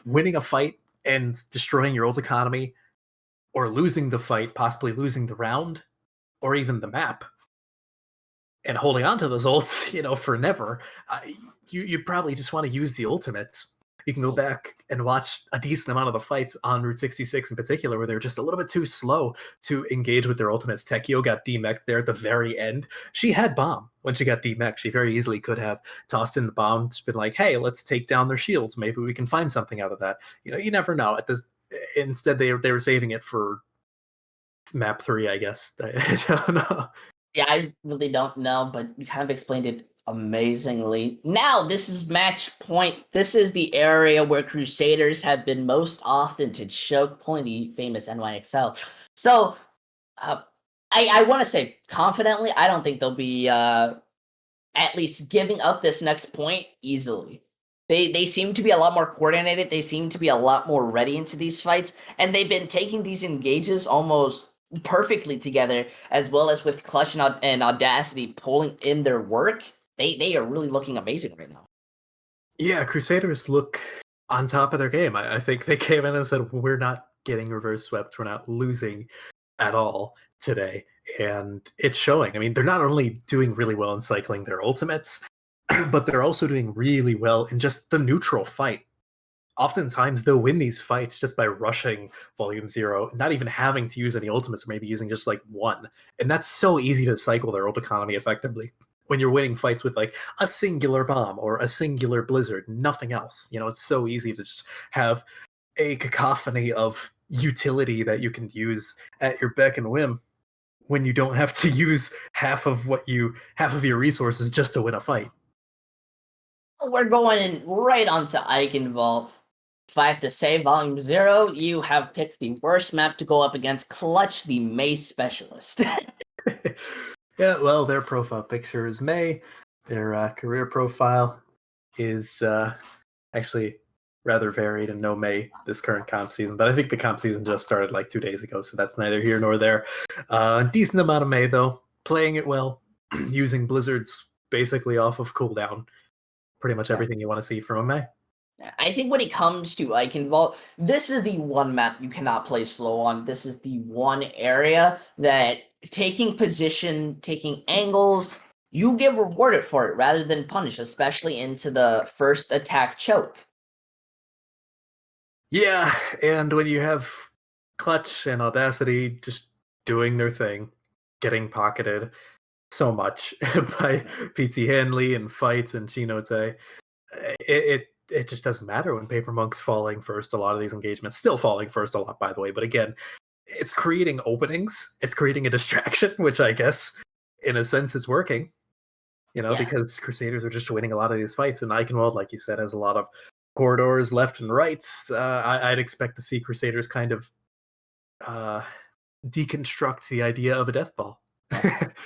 winning a fight and destroying your ult economy, or losing the fight, possibly losing the round, or even the map, and holding on to those ults, you know, for never, you probably just want to use the ultimates. You can go back and watch a decent amount of the fights on Route 66 in particular, where they're just a little bit too slow to engage with their ultimates. Tekio got demeched there at the very end. She had bomb when she got demeched. She very easily could have tossed in the bomb, just been like, hey, let's take down their shields. Maybe we can find something out of that. You know, you never know. Instead, they were saving it for map 3, I guess. I don't know. Yeah, I really don't know, but you kind of explained it amazingly. Now, this is match point. This is the area where Crusaders have been most often to choke point, the famous NYXL. So, I want to say confidently, I don't think they'll be at least giving up this next point easily. They seem to be a lot more coordinated. They seem to be a lot more ready into these fights, and they've been taking these engages almost perfectly together, as well as with Clutch and Audacity pulling in their work. They are really looking amazing right now. Yeah, Crusaders look on top of their game. I think they came in and said, we're not getting reverse swept. We're not losing at all today. And it's showing. I mean, they're not only doing really well in cycling their ultimates, but they're also doing really well in just the neutral fight. Oftentimes, they'll win these fights just by rushing Volume Zero, not even having to use any ultimates, or maybe using just like one. And that's so easy to cycle their ult economy effectively when you're winning fights with like a singular bomb or a singular blizzard, nothing else. You know, it's so easy to just have a cacophony of utility that you can use at your beck and whim when you don't have to use half of your resources just to win a fight. We're going right onto Eichenwald. If I have to say, Volume 0, you have picked the worst map to go up against Clutch, the Mace Specialist. Yeah, well, their profile picture is May. Their career profile is actually rather varied and no May this current comp season. But I think the comp season just started like 2 days ago, so that's neither here nor there. Decent amount of May, though. Playing it well, using blizzards basically off of cooldown. Pretty much everything you want to see from a May. I think when it comes to Eichenwald, this is the one map you cannot play slow on. This is the one area that taking position, taking angles, you get rewarded for it rather than punished, especially into the first attack choke. Yeah, and when you have Clutch and Audacity just doing their thing, getting pocketed so much by PT Hanley and Fights and Chinote, it just doesn't matter when Paper Monk's falling first. A lot of these engagements still falling first a lot, by the way. But again, it's creating openings. It's creating a distraction, which I guess, in a sense, is working. You know, because Crusaders are just winning a lot of these fights, and Eichenwald, like you said, has a lot of corridors left and right. I'd expect to see Crusaders kind of deconstruct the idea of a death ball.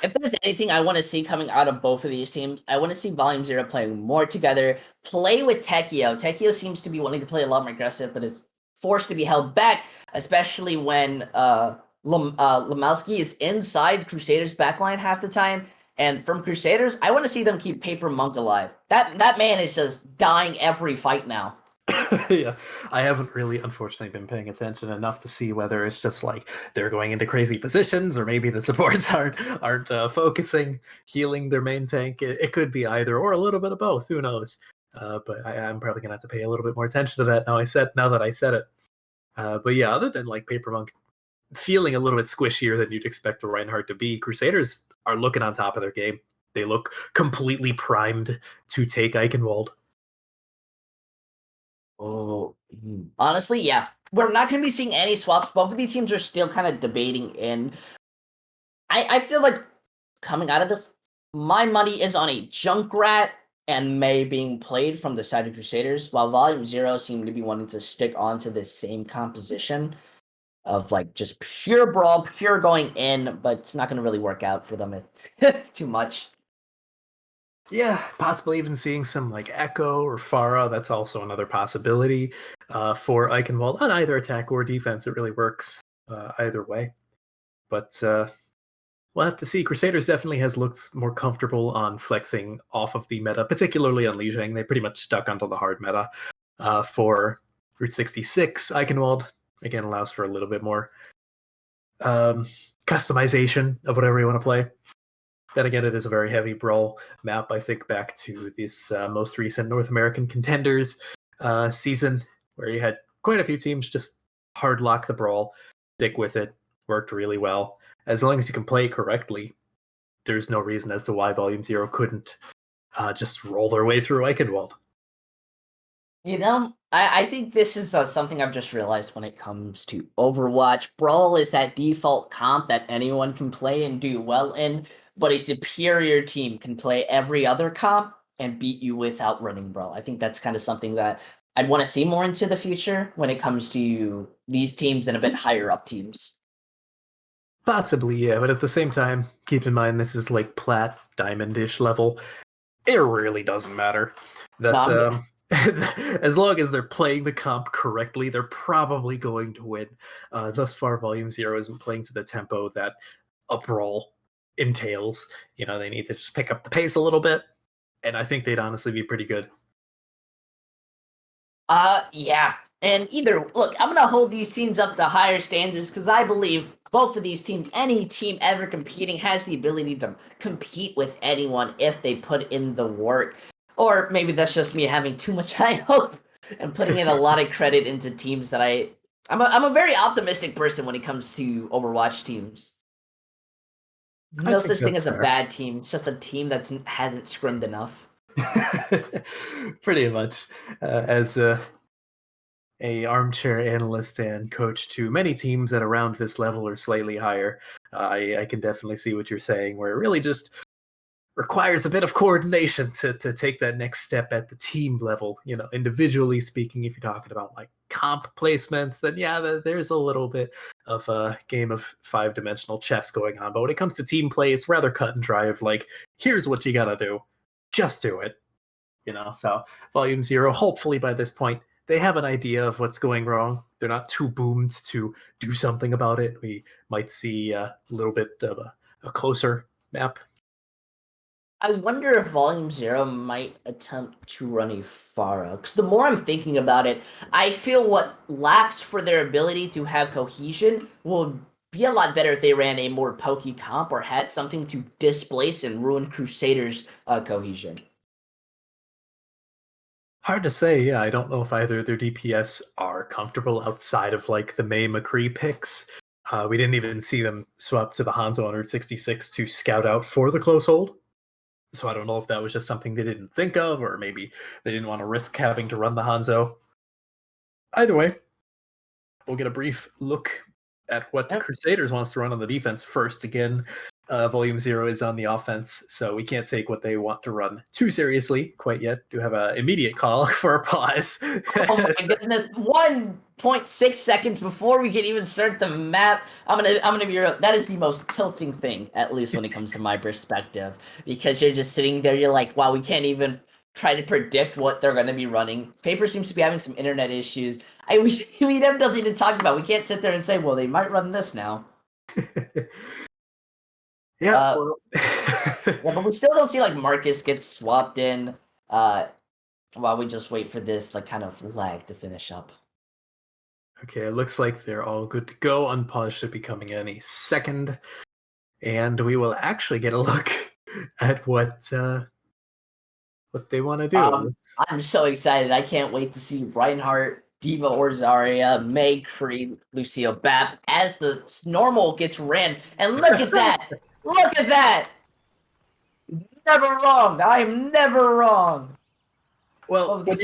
If there's anything I want to see coming out of both of these teams, I want to see Volume 0 playing more together, play with Tekio. Tekio seems to be wanting to play a lot more aggressive, but is forced to be held back, especially when Lemowski is inside Crusaders' backline half the time. And from Crusaders, I want to see them keep Paper Monk alive. That man is just dying every fight now. Yeah, I haven't really, unfortunately, been paying attention enough to see whether it's just like they're going into crazy positions, or maybe the supports aren't focusing, healing their main tank. It could be either, or a little bit of both. Who knows? But I'm probably gonna have to pay a little bit more attention to that now that I said it. But yeah, other than like Paper Monk feeling a little bit squishier than you'd expect the Reinhardt to be, Crusaders are looking on top of their game. They look completely primed to take Eichenwald. Oh, honestly, yeah. We're not going to be seeing any swaps. Both of these teams are still kind of debating in. I feel like coming out of this, my money is on a Junkrat and May being played from the side of Crusaders, while Volume 0 seem to be wanting to stick onto this same composition of like just pure brawl, pure going in, but it's not going to really work out for them too much. Yeah, possibly even seeing some like Echo or Pharah. That's also another possibility for Eichenwald on either attack or defense. It really works either way. But we'll have to see. Crusaders definitely has looked more comfortable on flexing off of the meta, particularly on Lijiang. They pretty much stuck onto the hard meta for Route 66. Eichenwald, again, allows for a little bit more customization of whatever you want to play. Then again, it is a very heavy brawl map. I think back to this most recent North American Contenders season, where you had quite a few teams just hard lock the brawl, stick with it, worked really well. As long as you can play correctly, there's no reason as to why Volume 0 couldn't just roll their way through Eichenwald. I think this is something I've just realized when it comes to Overwatch. Brawl is that default comp that anyone can play and do well in, but a superior team can play every other comp and beat you without running Brawl. I think that's kind of something that I'd want to see more into the future when it comes to these teams and a bit higher up teams. Possibly, yeah, but at the same time, keep in mind this is like plat, diamond-ish level. It really doesn't matter. That's No, as long as they're playing the comp correctly, they're probably going to win. Thus far, Volume Zero isn't playing to the tempo that a brawl entails. You know, they need to just pick up the pace a little bit, and I think they'd honestly be pretty good. Yeah. And look, I'm gonna hold these teams up to higher standards because I believe both of these teams, any team ever competing, has the ability to compete with anyone if they put in the work. Or maybe that's just me having too much high hope and putting in a lot of credit into teams that I'm a very optimistic person when it comes to Overwatch teams. There's I no think such thing that's as a fair. bad team. It's just a team that hasn't scrimmed enough. Pretty much, as a armchair analyst and coach to many teams at around this level or slightly higher, I can definitely see what you're saying, where it really just requires a bit of coordination to take that next step at the team level. You know, individually speaking, if you're talking about like comp placements, then yeah, there's a little bit of a game of 5-dimensional chess going on. But when it comes to team play, it's rather cut and dry of like, here's what you gotta do. Just do it. You know, so Volume Zero, hopefully by this point, they have an idea of what's going wrong. They're not too boomed to do something about it. We might see a little bit of a closer map. I wonder if Volume Zero might attempt to run a Pharah. Because the more I'm thinking about it, I feel what lacks for their ability to have cohesion will be a lot better if they ran a more pokey comp or had something to displace and ruin Crusaders' cohesion. Hard to say, yeah. I don't know if either of their DPS are comfortable outside of like the May McCree picks. We didn't even see them swap to the Hanzo on Route 66 to scout out for the close hold. So I don't know if that was just something they didn't think of, or maybe they didn't want to risk having to run the Hanzo. Either way, we'll get a brief look at what the Yep. Crusaders wants to run on the defense first. Again, Volume Zero is on the offense, so we can't take what they want to run too seriously quite yet. Do have an immediate call for a pause. Oh my goodness! 1.6 seconds before we can even start the map, I'm gonna be real. That is the most tilting thing, at least when it comes to my perspective, because you're just sitting there. You're like, wow, we can't even try to predict what they're gonna be running. Paper seems to be having some internet issues. We have nothing to talk about. We can't sit there and say, well, they might run this now. Yeah, Uh, Yeah, but we still don't see like Marcus get swapped in. While we just wait for this like kind of lag to finish up. okay, it looks like they're all good to go. Unpause should be coming any second, and we will actually get a look at what they want to do. I'm so excited. I can't wait to see Reinhardt, Diva or Zarya, May, Creed, Lucio, Bap as the normal gets ran. And look at that! Look at that! Never wrong. I am never wrong. Well, Of when these-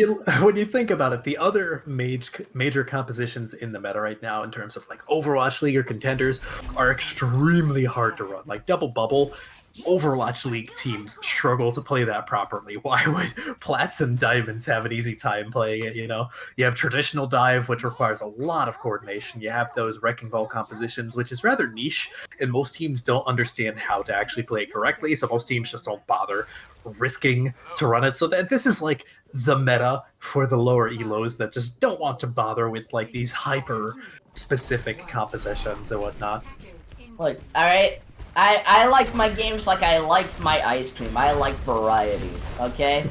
you think about it, the other major compositions in the meta right now, in terms of like Overwatch League or contenders, are extremely hard to run. Like Double Bubble, Overwatch League teams struggle to play that properly. Why would Plats and Diamonds have an easy time playing it? You know, you have traditional dive, which requires a lot of coordination. You have those wrecking ball compositions, which is rather niche, and most teams don't understand how to actually play it correctly. So most teams just don't bother risking to run it. So that this is like the meta for the lower elos that just don't want to bother with like these hyper specific compositions and whatnot. Look, alright. I like my games like I like my ice cream. I like variety, okay?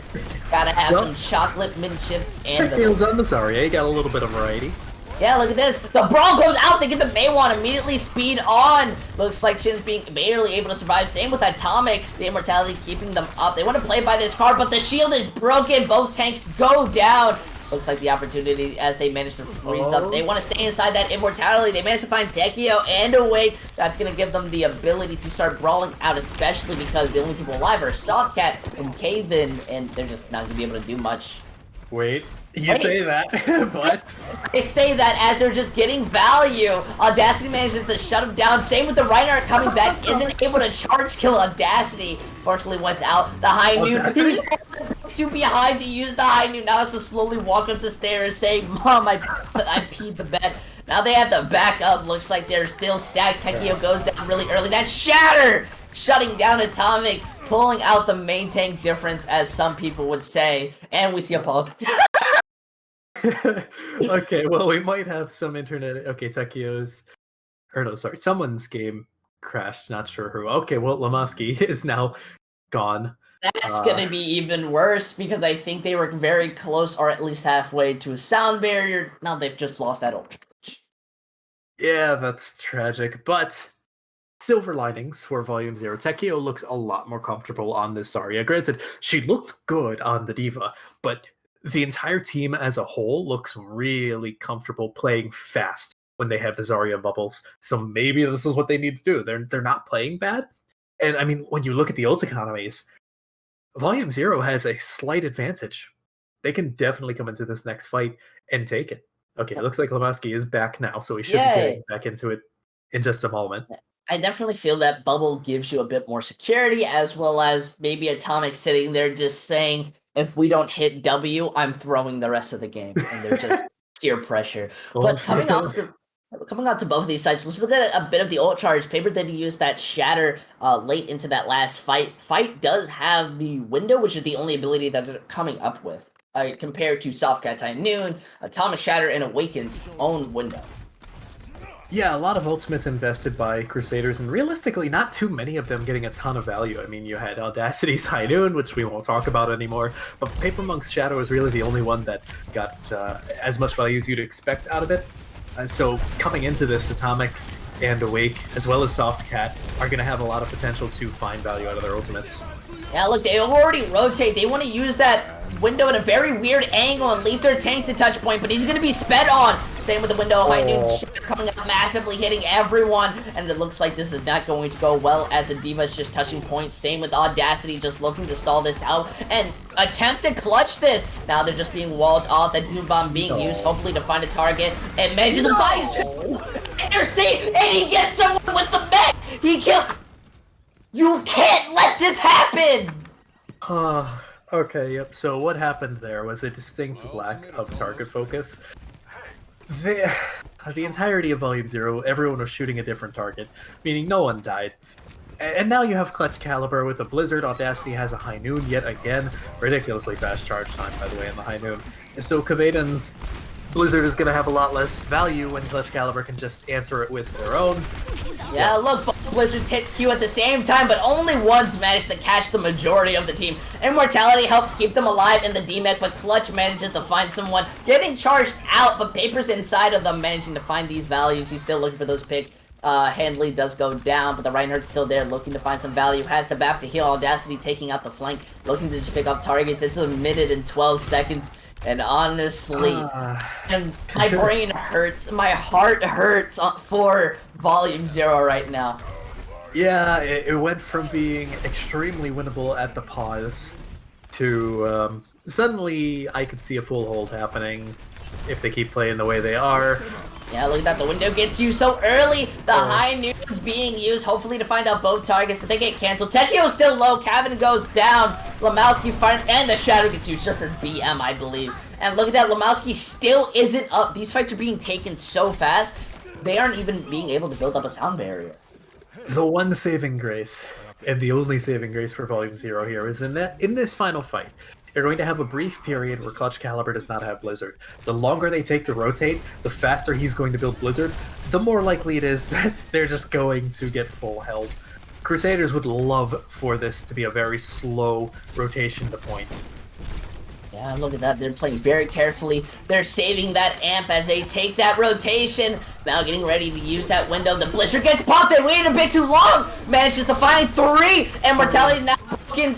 Gotta have Well, some chocolate mint chip and Check Nails on the Zarya, you got a little bit of variety. yeah, look at this. The brawl goes out. They get the Maywan immediately speed on. Looks like Shin's being barely able to survive. Same with Atomic. The immortality keeping them up. They want to play by this card, but the shield is broken. Both tanks go down. Looks like the opportunity as they manage to freeze up. They want to stay inside that immortality. They manage to find Tekio and a wait. That's going to give them the ability to start brawling out, especially because the only people alive are Softcat and Caven, and they're just not going to be able to do much. Wait, You say that, but I say that as they're just getting value. Audacity manages to shut him down. Same with the Reinhardt coming back. Isn't able to charge kill Audacity. Fortunately went out. The high noon. Too behind to use the high noon. Now has to slowly walk up the stairs saying, Mom, I peed the bed. Now they have to back up. Looks like they're still stacked. Tekio goes down really early. That shatter! Shutting down Atomic. Pulling out the main tank difference, as some people would say. And we see a pause. Okay, well, we might have some internet. Okay, Tekio's, or no, sorry, someone's game crashed. Not sure who. Okay, well, Lamaski is now gone. That's gonna be even worse because I think they were very close, or at least halfway, to a sound barrier. Now they've just lost that ultra. Yeah, that's tragic. But silver linings for Volume 0. Tekio looks a lot more comfortable on this Zarya. Granted, she looked good on the Diva, but the entire team as a whole looks really comfortable playing fast when they have the Zarya bubbles. So maybe this is what they need to do. They're not playing bad. And I mean, when you look at the ult economies, Volume 0 has a slight advantage. They can definitely come into this next fight and take it. Okay, it looks like Lamaski is back now, so we should be getting back into it in just a moment. I definitely feel that bubble gives you a bit more security, as well as maybe Atomic sitting there just saying, if we don't hit W, I'm throwing the rest of the game. And they're just peer pressure. But coming on to both of these sides, let's look at a bit of the ult charge. Paper did use that shatter late into that last fight. Fight does have the window, which is the only ability that they're coming up with. Compared to Softcat's High Noon, Atomic Shatter, and Awaken's own window. Yeah, a lot of ultimates invested by Crusaders, and realistically, not too many of them getting a ton of value. I mean, you had Audacity's High Noon, which we won't talk about anymore, but Paper Monk's Shadow is really the only one that got as much value as you'd expect out of it. So coming into this, Atomic and Awake, as well as Softcat, are going to have a lot of potential to find value out of their ultimates. Yeah, look, they already rotate. They want to use that window in a very weird angle and leave their tank to touch point, but he's going to be sped on. Same with the window. High Noon coming up massively, hitting everyone, and it looks like this is not going to go well as the Diva's just touching points. Same with Audacity, just looking to stall this out and attempt to clutch this. Now they're just being walled off. That Doom Bomb being used, hopefully, to find a target. And Manage the Fire too. And he gets someone with the mech. He killed. You can't let this happen. Okay, yep. So what happened there was a distinct lack of target focus. The entirety of Volume 0, everyone was shooting a different target, meaning no one died. And now you have Clutch Caliber with a Blizzard. Audacity has a High Noon yet again. Ridiculously fast charge time, by the way, in the High Noon. And so Kavadan's Blizzard is going to have a lot less value when Clutch Caliber can just answer it with their own. Yeah, look, both Blizzards hit Q at the same time, but only one's managed to catch the majority of the team. Immortality helps keep them alive in the D-Mech, but Clutch manages to find someone getting charged out, but Paper's inside of them, managing to find these values. He's still looking for those picks. Handley does go down, but the Reinhardt's still there, looking to find some value. Has the back to heal. Audacity taking out the flank, looking to just pick up targets. It's a minute and 12 seconds. And honestly, and my brain hurts, my heart hurts for Volume 0 right now. Yeah, it went from being extremely winnable at the pause to suddenly I could see a full hold happening if they keep playing the way they are. Yeah, look at that. The window gets used so early. The High Noon's being used, hopefully to find out both targets, but they get canceled. Tekio's still low. Cavan goes down. Lamowski and the Shadow gets used just as BM, I believe. And look at that. Lamowski still isn't up. These fights are being taken so fast, they aren't even being able to build up a sound barrier. The one saving grace, and the only saving grace for Volume 0 here, is in this final fight. They're going to have a brief period where Clutch Caliber does not have Blizzard. The longer they take to rotate, the faster he's going to build Blizzard, the more likely it is that they're just going to get full health. Crusaders would love for this to be a very slow rotation to point. Yeah, look at that. They're playing very carefully. They're saving that amp as they take that rotation. Now getting ready to use that window. The Blizzard gets popped. They waited a bit too long. Manages to find 3. And Mortality now broken.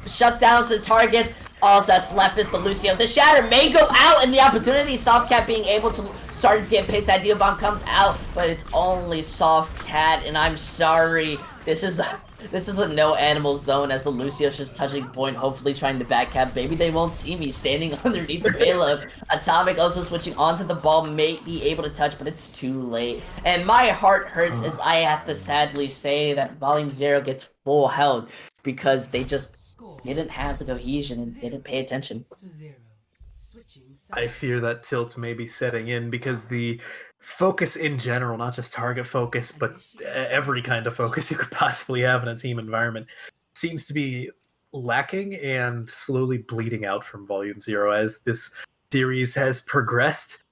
Shut down the targets. All that's left is the Lucio. The Shatter may go out, and the opportunity, Softcat being able to start to get picked. That Deal Bomb comes out, but it's only Softcat, and I'm sorry. This is a no animal zone as the Lucio's just touching point, hopefully trying to backcap. Maybe they won't see me standing underneath the payload. Atomic also switching onto the ball, may be able to touch, but it's too late. And my heart hurts as I have to sadly say that Volume Zero gets full health because they just didn't have the cohesion and didn't pay attention. I fear that tilt may be setting in because the focus in general, not just target focus, but every kind of focus you could possibly have in a team environment, seems to be lacking and slowly bleeding out from Volume Zero as this series has progressed.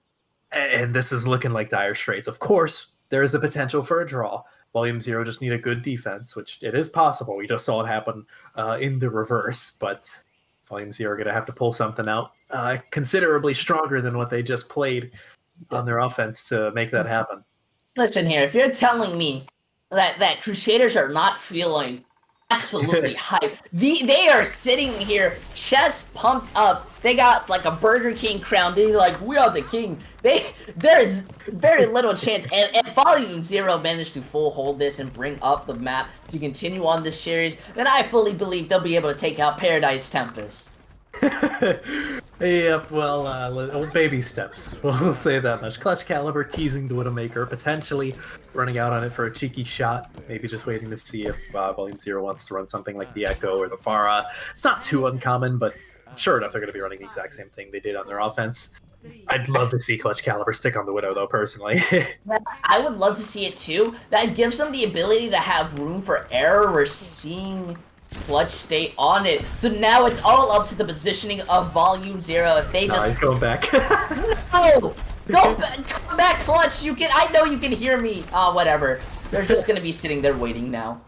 And this is looking like dire straits. Of course, there is the potential for a draw. Volume Zero just need a good defense, which it is possible. We just saw it happen in the reverse, but Volume Zero are going to have to pull something out considerably stronger than what they just played on their offense to make that happen. Listen here, if you're telling me that Crusaders are not feeling absolutely hype, they are sitting here chest pumped up. They got like a Burger King crown. They're like, we are the king. There's very little chance. And if Volume Zero managed to full hold this and bring up the map to continue on this series, then I fully believe they'll be able to take out Paradise Tempest. Yep, well, baby steps. We'll say that much. Clutch Caliber teasing the Widowmaker, potentially running out on it for a cheeky shot. Maybe just waiting to see if Volume Zero wants to run something like the Echo or the Pharah. It's not too uncommon, but sure enough, they're going to be running the exact same thing they did on their offense. I'd love to see Clutch Caliber stick on the Widow, though, personally. I would love to see it, too. That gives them the ability to have room for error. We're seeing Clutch stay on it. So now it's all up to the positioning of Volume Zero. If they just... he's going back. No! Come back, Clutch! I know you can hear me. Whatever. They're just gonna be sitting there waiting now.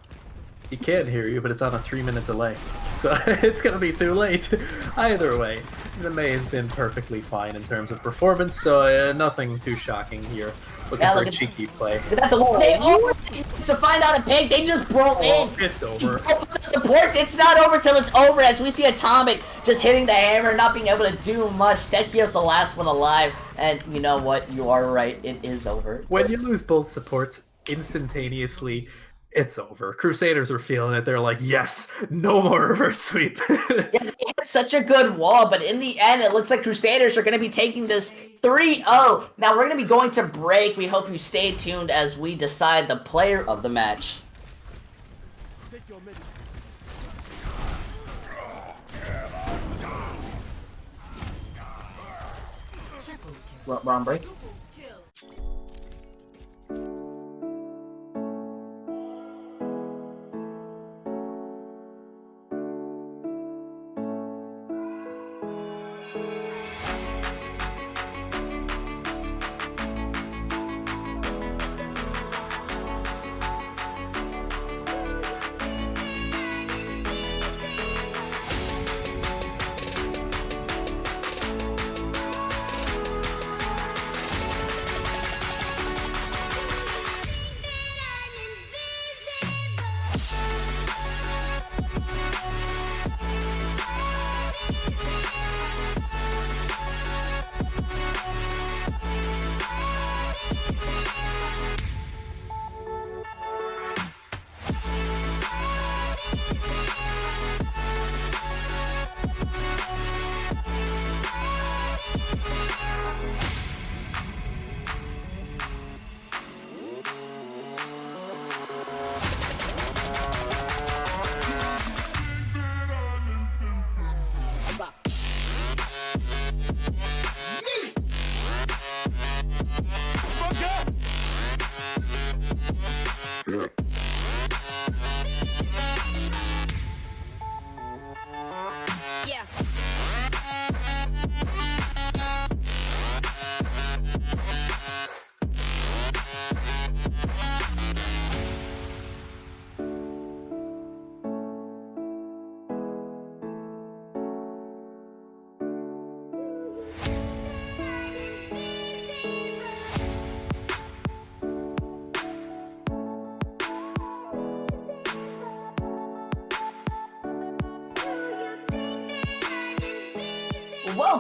He can hear you, but it's on a 3-minute delay. So it's going to be too late. Either way, the May has been perfectly fine in terms of performance, so nothing too shocking here. Looking for a cheeky play. Look at that, they almost to find out a pig, they just broke in. It's over. For the support, it's not over till it's over, as we see Atomic just hitting the hammer, not being able to do much. Dekio's the last one alive, and you know what? You are right, it is over. When you lose both supports instantaneously, it's over. Crusaders are feeling it. They're like, yes, no more reverse sweep. Yeah, they had such a good wall, but in the end, it looks like Crusaders are going to be taking this 3-0. Now, we're going to be going to break. We hope you stay tuned as we decide the player of the match. We're on break?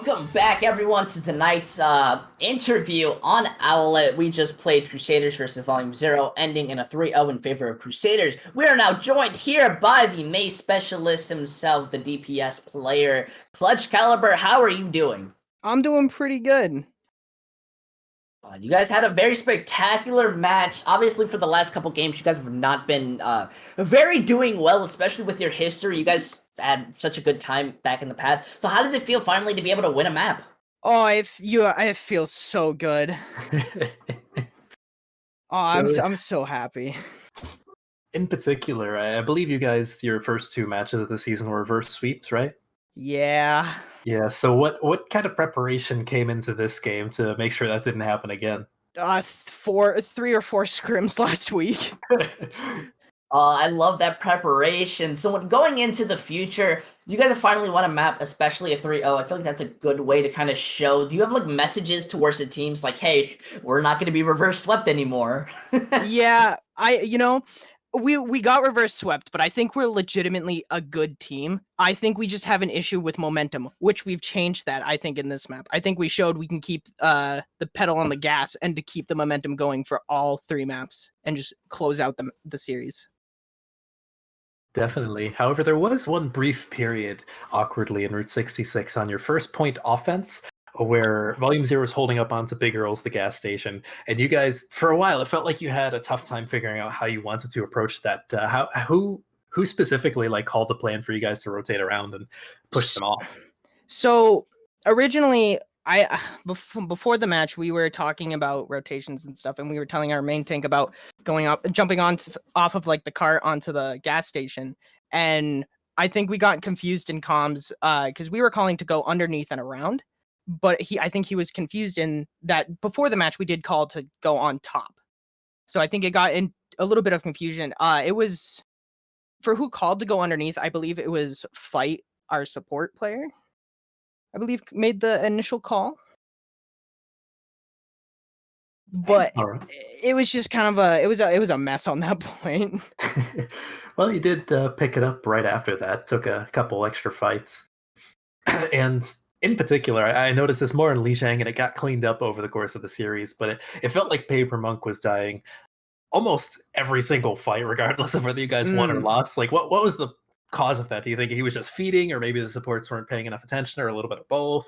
Welcome back, everyone, to tonight's interview on Owlet. We just played Crusaders versus Volume 0, ending in a 3-0 in favor of Crusaders. We are now joined here by the Mace specialist himself, the DPS player, Clutch Caliber. How are you doing? I'm doing pretty good. You guys had a very spectacular match. Obviously, for the last couple games, you guys have not been very doing well, especially with your history. You guys had such a good time back in the past. So how does it feel finally to be able to win a map? Oh, I feel so good. I'm so happy. In particular, I believe you guys, your first 2 matches of the season were reverse sweeps, right? Yeah. Yeah, so what kind of preparation came into this game to make sure that didn't happen again? 3 or 4 scrims last week. I love that preparation. So when going into the future, you guys have finally won a map, especially a 3-0. I feel like that's a good way to kind of show. Do you have like messages towards the teams like, hey, we're not going to be reverse swept anymore? Yeah, we got reverse swept, but I think we're legitimately a good team. I think we just have an issue with momentum, which we've changed that, I think, in this map. I think we showed we can keep the pedal on the gas and to keep the momentum going for all 3 maps and just close out the series. Definitely. However, there was one brief period, awkwardly, in Route 66 on your first point offense, where Volume 0 was holding up onto Big Earl's, the gas station, and you guys, for a while, it felt like you had a tough time figuring out how you wanted to approach that. Who specifically like called the plan for you guys to rotate around and push them off? So originally, before the match, we were talking about rotations and stuff, and we were telling our main tank about jumping off of like the cart onto the gas station, and I think we got confused in comms because we were calling to go underneath and around, but I think he was confused in that before the match we did call to go on top, so I think it got in a little bit of confusion. It was for who called to go underneath. I believe it was Fight, our support player. I believe made the initial call, but Alright. it was just kind of it was a mess on that point. Well, you did pick it up right after that. Took a couple extra fights, and in particular, I noticed this more in Lijiang, and it got cleaned up over the course of the series. But it felt like Paper Monk was dying almost every single fight, regardless of whether you guys won or lost. Like, what was the cause of that? Do you think he was just feeding, or maybe the supports weren't paying enough attention, or a little bit of both?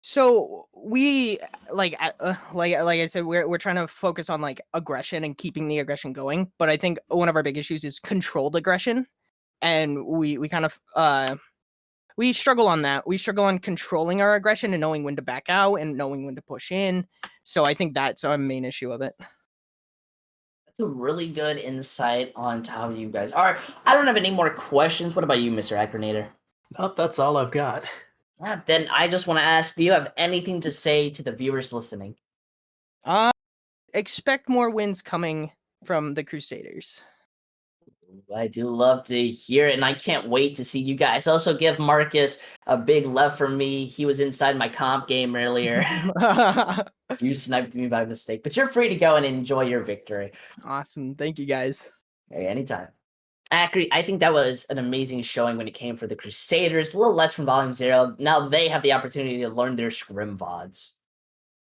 So we like I said, we're trying to focus on like aggression and keeping the aggression going. But I think one of our big issues is controlled aggression, and we kind of we struggle on that. We struggle on controlling our aggression and knowing when to back out and knowing when to push in. So I think that's our main issue of it. That's a really good insight on how you guys are. I don't have any more questions. What about you, Mr. Acronator? Nope, that's all I've got. Yeah, then I just want to ask, do you have anything to say to the viewers listening? Expect more wins coming from the Crusaders. I do love to hear it, and I can't wait to see you guys. Also, give Marcus a big love from me. He was inside my comp game earlier. You sniped me by mistake, but you're free to go and enjoy your victory. Awesome. Thank you, guys. Hey, anytime. Acri, I think that was an amazing showing when it came for the Crusaders. A little less from Volume 0. Now they have the opportunity to learn their scrim VODs.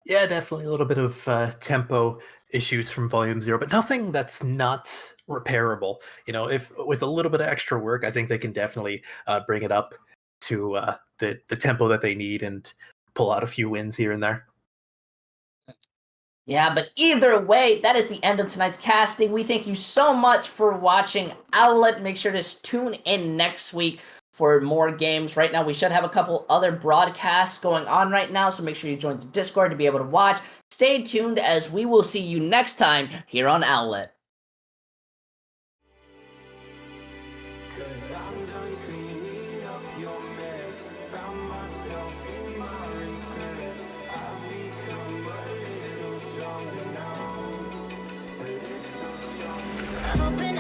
Yeah, definitely a little bit of tempo issues from Volume 0, but nothing that's not repairable. You know, if with a little bit of extra work, I think they can definitely bring it up to the tempo that they need and pull out a few wins here and there. Yeah, but either way, that is the end of tonight's casting. We thank you so much for watching Owlet. Make sure to tune in next week for more games. Right now, we should have a couple other broadcasts going on right now, so make sure you join the Discord to be able to watch. Stay tuned, as we will see you next time here on Owlet. Open